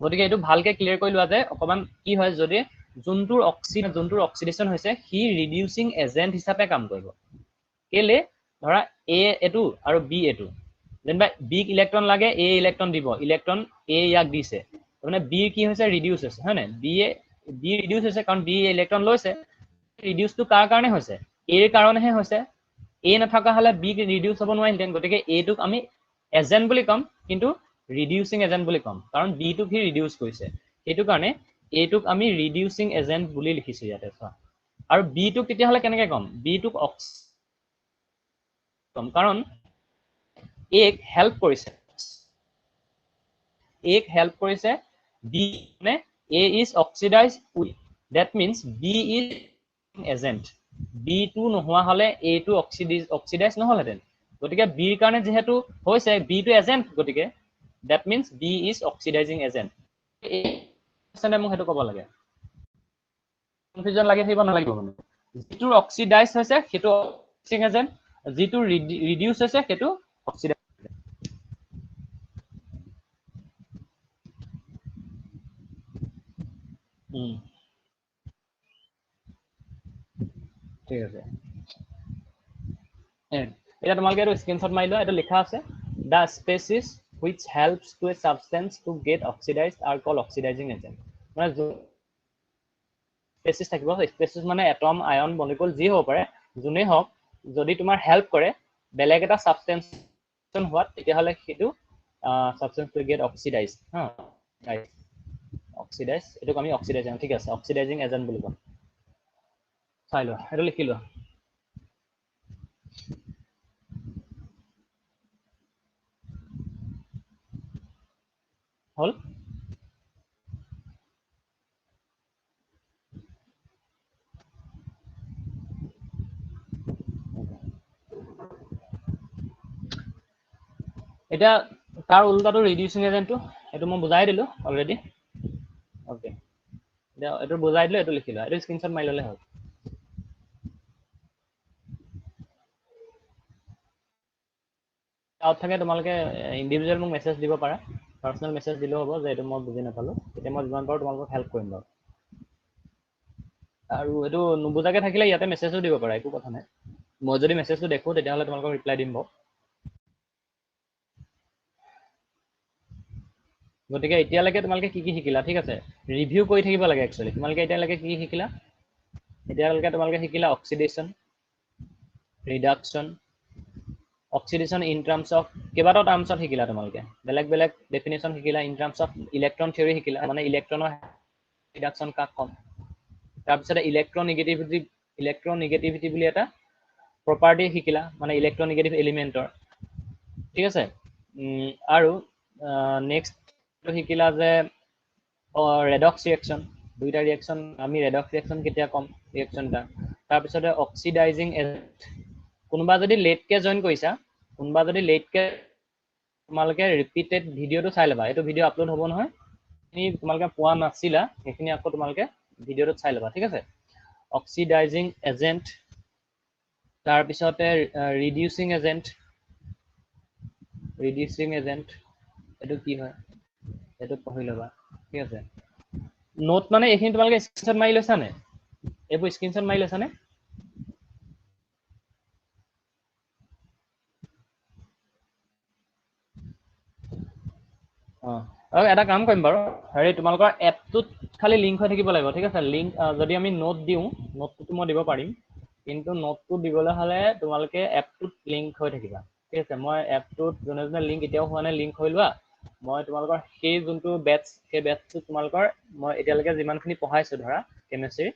গতিকে এইটো ভালকে ক্লিয়াৰ কৰি লোৱা যে অকমান কি হয় যদি যোনটোৰ অক্সিডেশন হৈছে হি ৰিডিউসিং এজেন্ট হিচাপে কাম কৰিব কেলে ধৰা এ এটো আৰু বি এটো যেনিবা বিক ইলেক্ট্ৰন লাগে এ ইলেক্ট্ৰন দিব ইলেক্ট্ৰন এ ইয়াক দিছে মানে বি কি হৈছে ৰিডিউস হৈছে হয় নাই বি ৰিডিউস হৈছে কাৰণ বি ইলেক্ট্ৰন লৈছে ৰিডিউসটো কাৰ কাৰণে হৈছে এৰ কাৰণেহে হৈছে এ নাথাকা হলে বি ৰিডিউস হ'ব নোৱাৰিলেন গতিকে এটোক আমি এজেন্ট বুলি কম কিন্তু ৰিডিউসিং এজেন্ট বুলি কম কাৰণ বি টোক হি ৰিডিউস কৰিছে সেইটো কাৰণে এটোক আমি ৰিডিউসিং এজেন্ট বুলি লিখিছো ইয়াতে চোৱা আৰু বি টোক তেতিয়া হলে কেনেকৈ কম বি টোক কম কাৰণ এক হেল্প কৰিছে বি মানে A is oxidise with that means B is agent B টো নোহোৱা হলে এ টো অক্সিডাইজ নহলহেঁতেন গতিকে বিৰ কাৰণে যেহেতু হৈছে বি টো এজেন্ট গতিকে that means B is oxidising agent মোক সেইটো ক'ব লাগে কনফিউজন লাগি থাকিব নালাগিব মানে যিটো অক্সিডাইজ হৈছে সেইটো অক্সিডাইজিং এজেন্ট যিটো ৰিডিউস হৈছে সেইটো অক্সিডাইজ ঠিক আছে এটা তোমালোকে এইটো স্ক্ৰিনশ্বট মাৰি লোৱা এইটো লিখা আছে দা species which helps to a substance to get oxidized are called oxidizing agent মানে স্পেচিছ থাকিব স্পেচিছ মানে এটম আয়ন মলিকুল যি হ'ব পাৰে যোনে হওক যদি তোমাৰ হেল্প কৰে বেলেগ এটা সাবস্টেন্স হোৱাত তেতিয়াহ'লে সেইটো সাবস্টেন্স will get oxidized হা অক্সিডাইজ এটোক আমি অক্সিডাইজিং ঠিক আছে অক্সিডাইজিং এজেন্ট বুলি কম চাই লোৱা এইটো লিখি লোৱা হল এটা তাৰ উল্টাটো ৰিডিউসিং এজেন্টটো এটো মই বুজাই দিলো অলৰেডি ওকে এতিয়া এটো বুজাই দিলো এটো লিখি লোৱা এটো স্ক্ৰিনশ্বট মাৰি ললে হ'ল আউট থাকে তোমালোকে ইন্ডিভিজুৱেল মোক মেছেজ দিব পাৰা পাৰ্সোনাল মেছেজ দিলেও হ'ব যে এটো মই বুজি নাপালো তেতিয়া মই যিমান পাৰো তোমালোকক হেল্প কৰিম বাৰু আৰু এটো নুবুজাকে থাকিলে ইয়াতে মেছেজও দিব পাৰা একো কথা নাই মই যদি মেছেজটো দেখো তেতিয়াহ'লে তোমালোকক ৰিপ্লাই দিম বাৰু গতিকে এতিয়ালৈকে তোমালোকে কি শিকিলা ঠিক আছে ৰিভিউ কৰি থাকিব লাগে একচুয়ালি তোমালোকে এতিয়ালৈকে কি শিকিলা এতিয়ালৈকে তোমালোকে শিকিলা oxidation reduction oxidation in terms of কেইবাটাও টাৰ্মছত শিকিলা তোমালোকে বেলেগ বেলেগ ডেফিনেশন শিকিলা in terms of electron theory শিকিলা মানে ইলেক্ট্ৰনৰ ৰিডাকশন কাক কম তাৰপিছতে ইলেক্ট্ৰনিগেটিভিটি বুলি এটা প্ৰপাৰ্টি শিকিলা মানে ইলেক্ট্ৰনিগেটিভ এলিমেন্টৰ ঠিক আছে আৰু নেক্সট শিকিলা যে ৰেডক্স ৰিয়েকশন দুইটা ৰিয়েকশন আমি ৰেডক্স ৰিয়েকশন কেতিয়া কম ৰিয়েকশনটা তাৰপিছতে অক্সিডাইজিং এজেন্ট কোনোবা যদি লেটকে জয়েন কৰিছা কোনোবা যদি লেটকে তোমালোকে ৰিপিটেড ভিডিওটো চাই লবা এইটো ভিডিও আপলোড হ'ব নহয় তুমি তোমালোকে পোৱা নাছিলা সেইখিনি আকৌ তোমালোকে ভিডিওটো চাই লবা ঠিক আছে অক্সিডাইজিং এজেন্ট তাৰপিছতে ৰিডিউসিং এজেন্ট এটো কি হয় এটো পঢ়ি লবা ঠিক আছে নোট মানে এইখিনি তোমালোকে স্ক্ৰিনশ্বট মাৰি লৈছা নে এইবোৰ স্ক্ৰিনশ্বট মাৰি লৈছা নে আৰু এটা কাম কৰিম বাৰু হেৰি তোমালোকৰ এপটোত খালি লিংক হৈ থাকিব লাগিব ঠিক আছে লিংক যদি আমি নোট দিওঁ নোটটো মই দিব পাৰিম কিন্তু নোটটো দিবলৈ হলে তোমালোকে এপটোত লিংক হৈ থাকিবা ঠিক আছে মই এপটোত যোনে যোনে লিংক এতিয়াও হোৱা নাই লিংক হৈ লোৱা মই তোমালোকৰ সেই যোনটো বেটছ সেই বেটছটো তোমালোকৰ মই এতিয়ালৈকে যিমানখিনি পঢ়াইছো ধৰা কেমিষ্ট্ৰি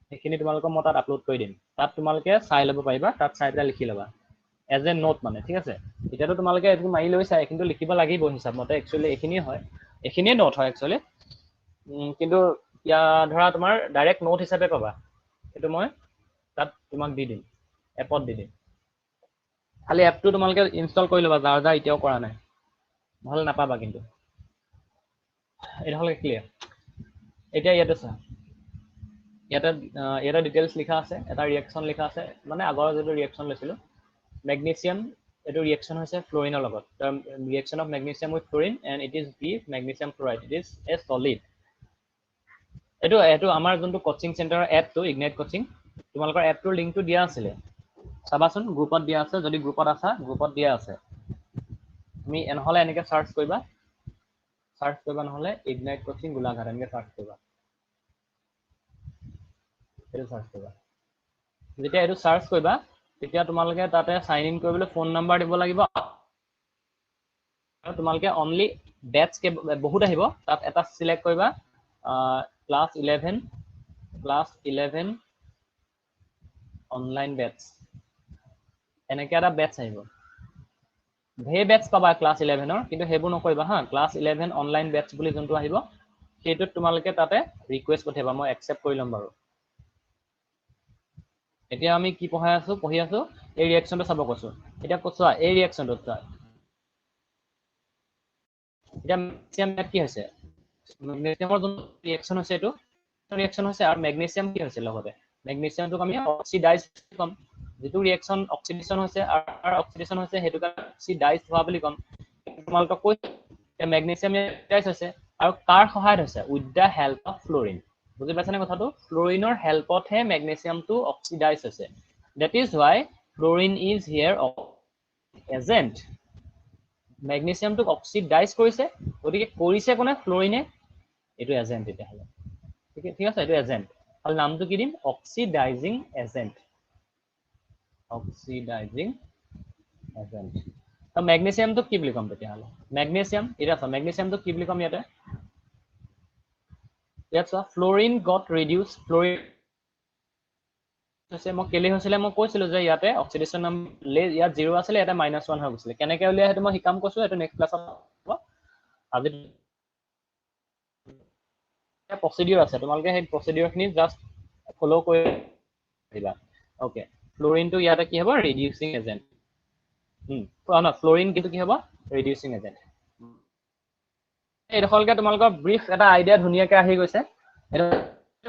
সেইখিনি তোমালোকক মই তাত আপলোড কৰি দিম তাত তোমালোকে চাই ল'ব পাৰিবা তাত চাই পেলাই লিখি ল'বা এজ এ নোট মানে ঠিক আছে এতিয়াতো তোমালোকে এইটো মাৰি লৈছা কিন্তু লিখিব লাগিব হিচাপ মতে একচুৱেলি এইখিনিয়ে হয় এইখিনিয়ে নোট হয় একচুৱেলি কিন্তু ধৰা তোমাৰ ডাইৰেক্ট নোট হিচাপে পাবা এইটো মই তাত তোমাক দি দিম এপত দি দিম খালি এপটো তোমালোকে ইনষ্টল কৰি ল'বা যাৰ যাৰ এতিয়াও কৰা নাই নহ'লে নাপাবা কিন্তু এইডোখৰলৈকে ক্লিয়াৰ এতিয়া ইয়াতে চোৱা ইয়াতে ডিটেইলছ লিখা আছে এটা ৰিয়েকশ্যন লিখা আছে মানে আগৰ যিটো ৰিয়েকশ্যন লৈছিলোঁ মেগনেছিয়াম এইটো ৰিয়েকশ্যন হৈছে ফ্লোৰিনৰ লগত reaction of magnesium with fluorine and it is B magnesium fluoride it is a solid এটো আমাৰ যোনটো কোচিং চেণ্টাৰৰ এপটো ইগনাইট কোচিং তোমালোকৰ এপটোৰ লিংকটো দিয়া আছিল চাবাচোন গ্ৰুপত দিয়া আছে যদি গ্ৰুপত আছা গ্ৰুপত দিয়া আছে তুমি এনেহলে এনেকে সাৰ্চ কৰিবা নহলে ইগনাইট কোচিং গোলাঘাট এনেকে সাৰ্চ কৰিবা এটো সাৰ্চ কৰিবা যেতিয়া এটো সাৰ্চ কৰিবা তেতিয়া তোমালোকে তাতে সাইন ইন কৰিবলৈ ফোন নাম্বাৰ দিব লাগিব আৰু তোমালোকে অনলি বেটচ কে বহুত আহিব তাত এটা সিলেক্ট কৰিবা ক্লাস 11 অনলাইন বেটচ এনেকে এটা বেটচ আহিব ভে বেটচ পাবা ক্লাস 11 কিন্তু হেবু নকৰিবা হা ক্লাস 11 অনলাইন বেটচ বুলি যোনটো আহিব সেইটোত তোমালোকে তাতে ৰিকুৱেষ্ট পঠিয়াবা মই একচেপ্ট কৰি লম বাৰু এতিয়া আমি কি পঢ়ি আছো এই ৰিঅ্যাকশনটো চাব কৈছো এতিয়া কোৱা এই ৰিঅ্যাকশনটো চোৱা এতিয়া ম্যাগনেসিয়াম কি হৈছে ম্যাগনেসিয়ামৰ যোন ৰিঅ্যাকশন হৈছে এটো ৰিঅ্যাকশন হৈছে আৰু ম্যাগনেসিয়াম কি হৈছে লগতে ম্যাগনেসিয়ামটো আমি অক্সিডাইজ কম যেটো ৰিঅ্যাকশন অক্সিডেশন হৈছে আৰু অক্সিডেশন হৈছে হেতু অক্সিডাইজ হোৱা বুলি কম তোমালোকক কৈ ম্যাগনেসিয়াম অক্সিডাইজ হৈছে আৰু কাৰ সহায়ত হৈছে with the help of fluorine বুজি পাইছানে কথাটো ফ্লোৰিনৰ হেল্পতহে ম্যাগনেসিয়ামটো অক্সিডাইজ হৈছে that is why fluorine is here agent ম্যাগনেসিয়ামটো অক্সিডাইজ কৰিছে গতিকে কৰিছে কোনে ফ্লোৰিনে এটো এজেন্ট এটা হলো ঠিক আছে এটো এজেন্ট আৰু নামটো কি দিম অক্সিডাইজিং এজেন্ট অক্সিডাইজিং এজেন্ট তো ম্যাগনেসিয়ামটো কি বুলি কম তেতিয়া হলো ম্যাগনেসিয়াম এটা আছে ম্যাগনেসিয়ামটো কি বুলি কম ইয়াতে ইয়াত ফ্লোৰিন গট ৰিডিউস ফ্লোৰিন হৈছে মই কেলে হৈছিলে মই কৈছিলো যে ইয়াতে অক্সিডেশন নাম্বাৰ ইয়াত 0 আছিল এটা -1 হৈ গৈছিল কেনেকৈ উলিয়াই হেতু মই শিকাম কৈছো এটো নেক্সট ক্লাছত হ'ব আজি প্ৰসিডিউৰ আছে তোমালোকে সেই প্ৰসিডিউৰখিনি জাস্ট ফলো কৰি দিবা ওকে ফ্লোৰিনটো ইয়াতে কি হ'ব ৰিডিউসিং এজেন্ট ফ্লোৰিন কিন্তু কি হ'ব ৰিডিউসিং এজেন্ট এই দখলকে তোমালোকৰ ব্ৰিফ এটা আইডিয়া ধুনিয়াকে আহি গৈছে এটো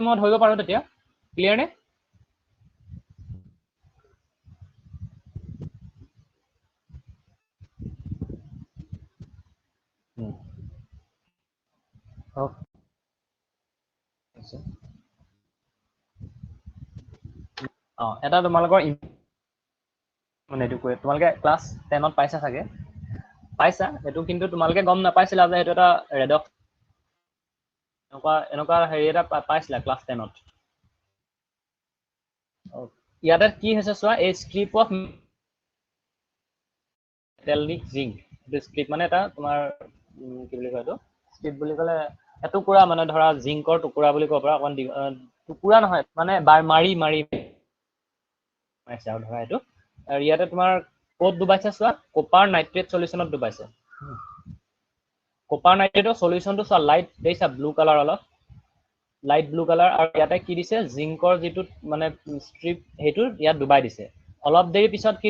মই ধৰিব পাৰো তেতিয়া ক্লিয়াৰ নে এটা তোমালোকৰ মানে এটো কৈ তোমালোকে ক্লাস 10 ত পাইছা চাগে পাইছা এটো কিন্তু তোমালোকে গম নাপাইছিলা যে এটো এটা ৰেডক্স এনেকুৱা হেৰি এটা পাইছিলা ক্লাস 10 ত ইয়াতে কি হৈছে চোৱা এই স্ট্ৰিপ অফ মেটালিক জিংক এটো স্ট্ৰিপ মানে এটা তোমাৰ কি বুলি কয় এটো স্ট্ৰিপ বুলি ক'লে এটুকুৰা মানে ধৰা জিংকৰ টুকুৰা বুলি ক'ব পাৰা অকন টুকুৰা নহয় মানে মাৰি পাইছে আৰু ধৰা এটো আৰু ইয়াতে তোমাৰ ক'ত ডুবাইছে চোৱা কপাৰ নাইট্ৰেট সলিউশনত ডুবাইছে কপাৰ নাইট্ৰেটৰ সলিউশনটো চোৱা লাইট দেইছা ব্লু কালাৰ অলপ লাইট ব্লু কালাৰ আৰু ইয়াতে কি দিছে জিংকৰ যেটো মানে স্ট্ৰিপ হেতু ইয়াত ডুবাই দিছে অলপ দেৰি পিছত কি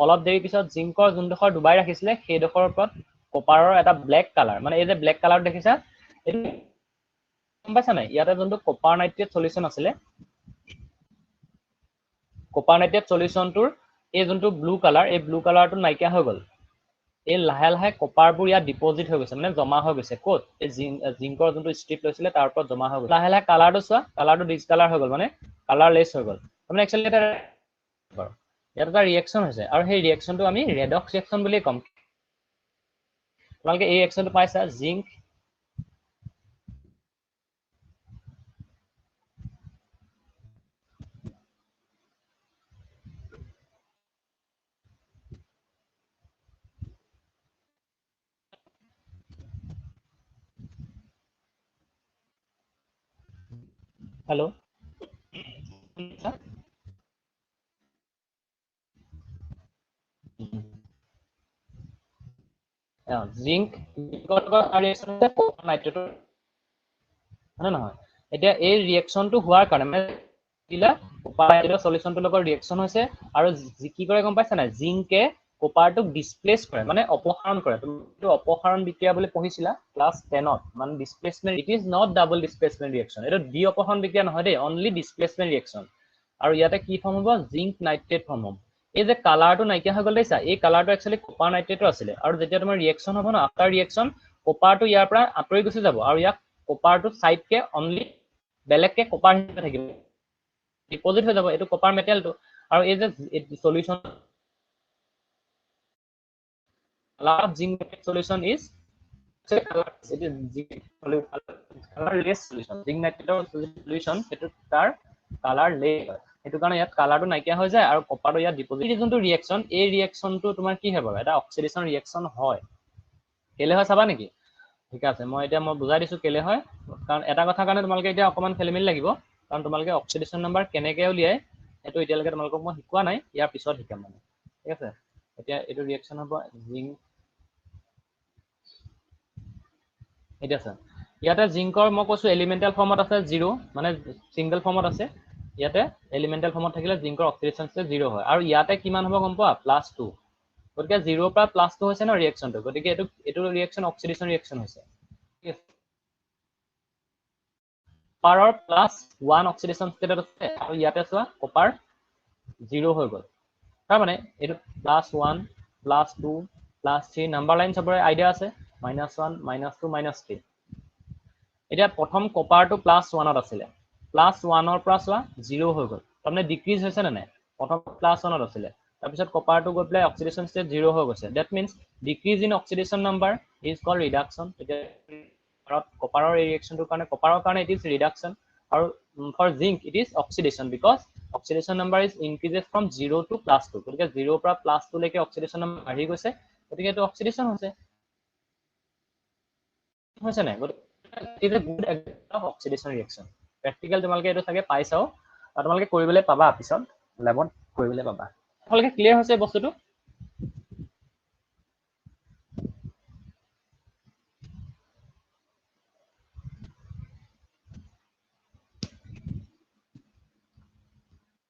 অলপ দেৰি পিছত জিংকৰ যোনডখৰ ডুবাই ৰাখিছিলে সেই ডখৰ ওপৰত কপাৰৰ এটা ব্ল্যাক কালাৰ মানে এই যে ব্ল্যাক কালাৰ দেখিছা এটো গম পাইছা নাই ইয়াতে যোনটো কপাৰ নাইট্ৰেট সলিউশন আছিলে কপাৰ নাইট্ৰেট সলিউশনটোৰ এই যোনটো ব্লু কালাৰ এই ব্লু কালাৰটো নাইকিয়া হৈ গ'ল এই লাহে লাহে কপাৰবোৰ ইয়াত ডিপোজিট হৈ গৈছে মানে জমা হৈ গৈছে ক'ত এই জিংকৰ যোনটো স্ট্ৰিপ লৈছিলে তাৰ ওপৰত জমা হৈ গ'ল লাহে লাহে কালাৰটো চোৱা কালাৰটো ডিসকালাৰ হৈ গ'ল মানে কালাৰলেস হৈ গ'ল মানে একচুয়ালি এটা ইয়াত এটা ৰিঅ্যাকশন হৈছে আৰু সেই ৰিঅ্যাকশনটো আমি ৰেডক্স ৰিঅ্যাকশন বুলি কম তোমালোকে এই ৰিঅ্যাকশনটো পাইছা জিংক हेलो জিংক নাইট্ৰেটৰ হয় নহয় এতিয়া এই ৰিঅ্যাকশনটো হোৱাৰ কাৰণে মানে দিলা কপাৰ সলিউশনটোৰ লগত ৰিঅ্যাকশন হৈছে আৰু কি কৰে গম পাইছা নাই জিংকে কপাৰটোক ডিসপ্লেস কৰে মানে অপসাৰণ কৰে তুমি অপসাৰণ বিক্ৰিয়া বুলি পঢ়িছিলা ক্লাস 10 ত মানে displacement it is not double displacement reaction এটা ডি অপসাৰণ বিক্ৰিয়া নহয় দেই অনলি ডিসপ্লেসমেন্ট ৰিঅ্যাকশন আৰু ইয়াতে কি ফৰ্ম হ'ব জিংক নাইট্ৰেট ফৰ্ম হ'ব এই যে কালাৰটো নাইকিয়া হৈ গ'ল দেইছা এই কালাৰটো একচুয়ালি কপাৰ নাইট্ৰেটৰ আছিলে আৰু যেতিয়া তোমাৰ ৰিঅ্যাকশন হ'ব না আফটাৰ ৰিঅ্যাকশন কপাৰটো ইয়াৰ পৰা আঁতৰি গুচি যাব আৰু ইয়াক কপাৰটো সাইডকে অনলি বেলেগকে কপাৰ হিচাপে থাকিব ডিপজিট হৈ যাব এইটো কপাৰ মেটেলটো আৰু এই যে solution color of zinc matrix solution is it is colorless solution zinc nitrate solution সেইটো তাৰ colorless সেইটো কাৰণে ইয়াত কালাৰটো নাইকিয়া হৈ যায় আৰু কপাৰটো ইয়াত ডিপজিট যোনটো ৰিএকচন এই ৰিএকচনটো তোমাৰ কি হ'ব এটা অক্সিডেশন ৰিএকচন হয় কেলে হয় চাবা নেকি ঠিক আছে মই বুজাই দিছো কেলে হয় কাৰণ এটা কথা কাৰণে তোমালোকে এতিয়া অকমান খেলিমেলি লাগিব কাৰণ তোমালোকে অক্সিডেশন নাম্বাৰ কেনেকৈ উলিয়াই সেইটো এতিয়ালৈকে তোমালোকক মই শিকোৱা নাই ইয়াৰ পিছত শিকাম মানে ঠিক আছে এতিয়া এইটো ৰিএকচন হ'ব জিংক এতিয়া আছে ইয়াতে জিংকৰ মই কৈছো এলিমেন্টাল ফৰ্মত আছে 0 মানে সিঙ্গেল ফৰ্মত আছে ইয়াতে এলিমেন্টাল ফৰ্মত থাকিলে জিংকৰ অক্সিডেশন ষ্টেট 0 হয় আৰু ইয়াতে কিমান হ'ব গম পোৱা +2 গতিকে 0 পৰা +2 হৈছে ন ৰিএকচনটো গতিকে এইটো ৰিএকচন অক্সিডেশন ৰিএকচন হৈছে কপাৰৰ +1 অক্সিডেশন ষ্টেটত আছে আৰু ইয়াতে চোৱা কপাৰ 0 হৈ গ'ল তাৰ মানে এইটো +1 +2 +3 নাম্বাৰ লাইন সবৰে আইডিয়া আছে -1 -2 -3 এতিয়া প্ৰথম কপাৰটো +1ত আছিলে +1ৰ পৰা চোৱা 0 হৈ গ'ল তাৰমানে ডিক্ৰিজ হৈছে নে নাই প্ৰথম +1ত আছিলে তাৰপিছত কপাৰটো গৈ পেলাই অক্সিডেশন ষ্টেট 0 হৈ গৈছে that means decrease in oxidation number is called reduction এতিয়া কপাৰৰ ৰিএকচনটোৰ কাৰণে কপাৰৰ কাৰণে ইট ইজ ৰিডাকচন আৰু for zinc it is oxidation because oxidation number is increases from 0 to +2 গতিকে 0 পৰা +2 লৈকে অক্সিডেশন নাম্বাৰ বাঢ়ি গৈছে গতিকে এইটো অক্সিডেশন হৈছে নাই it is a good example of oxidation reaction practical তোমালোকে এইটো চাগে পাইছাও আৰু তোমালোকে কৰিবলৈ পাবা পিছত ল্যাবত কৰিবলৈ পাবা তোমালোকে ক্লিয়াৰ হৈছে বস্তুটো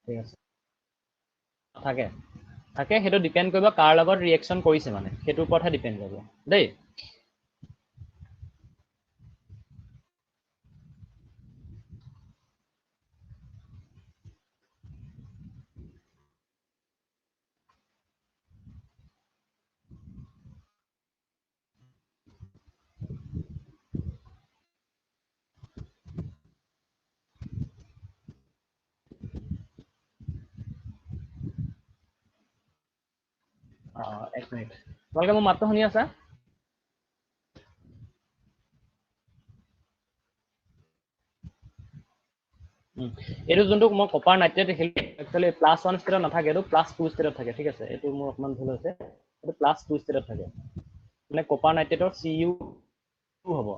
ঠিক আছে থাকে থাকে সেইটো ডিপেন্ড কৰিব কাৰ লগত ৰিএকচন কৰিছে মানে সেইটো ওপৰতহে ডিপেন্ড কৰিব দেই এক মিনিট তোমালোকে মোৰ মাতটো শুনি আছা এইটো যোনটো মই কপাৰ নাইট্ৰেট দেখিলো একচুয়ালি +1 ষ্টেটত নাথাকে এইটো +2 ষ্টেটত থাকে ঠিক আছে এইটো মোৰ অকমান ভুল হৈছে এইটো +2 ষ্টেটত থাকে মানে কপাৰ নাইট্ৰেটৰ Cu2 হ'ব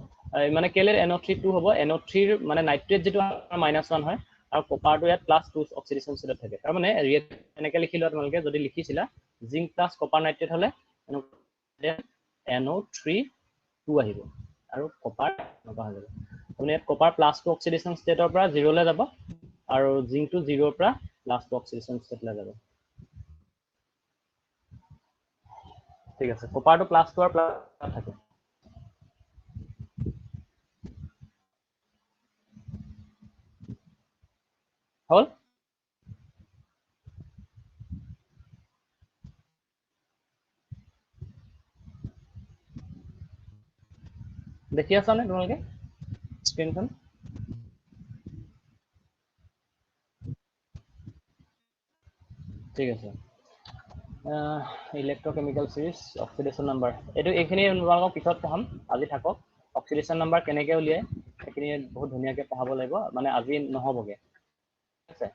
মানে কেলে NO3 2 হ'ব NO3 ৰ মানে নাইট্ৰেট যেটো -1 হয় আৰু কপাৰটো ইয়াত +2 অক্সিডেশন ষ্টেটত থাকে তাৰ মানে এনেকৈ লিখিলা তোমালোকে যদি লিখিছিলা জিংক প্লাস কপাৰ নাইট্ৰেট হলে NO3 2 আহিব আৰু কপাৰ নপা হৈ যাব মানে ইয়াত কপাৰ +2 অক্সিডেশন ষ্টেটৰ পৰা 0 লৈ যাব আৰু জিংকটো 0 ৰ পৰা +2 অক্সিডেশন ষ্টেট লৈ যাব ঠিক আছে কপাৰটো +2 আৰু প্লাস থাকে হল দেখি আছা নে তোমালোকে স্ক্ৰিনখন ঠিক আছে ইলেক্ট্ৰকেমিকেল সিৰিজ অক্সিডেশন নাম্বাৰ এইখিনি তোমালোকক পিছত পঢ়াম আজি থাকক অক্সিডেশন নাম্বাৰ কেনেকৈ উলিয়ায় সেইখিনি বহুত ধুনীয়াকৈ পঢ়াব লাগিব মানে আজি নহবগে ঠিক আছে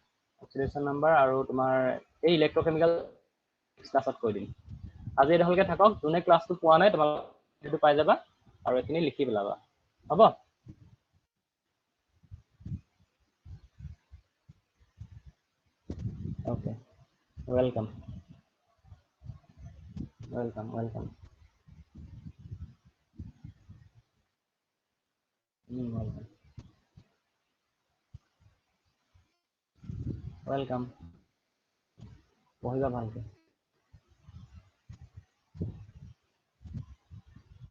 অক্সিডেশন নাম্বাৰ আৰু তোমাৰ এই ইলেক্ট্ৰকেমিকেল ক্লাছত কৈ দিম আজি এডোখৰকে থাকক যোনে ক্লাছটো পোৱা নাই তোমালোকে সেইটো পাই যাবা আৰু এইখিনি লিখি পেলাবা হ'ব okay welcome welcome welcome welcome welcome পঢ়িবা ভালকে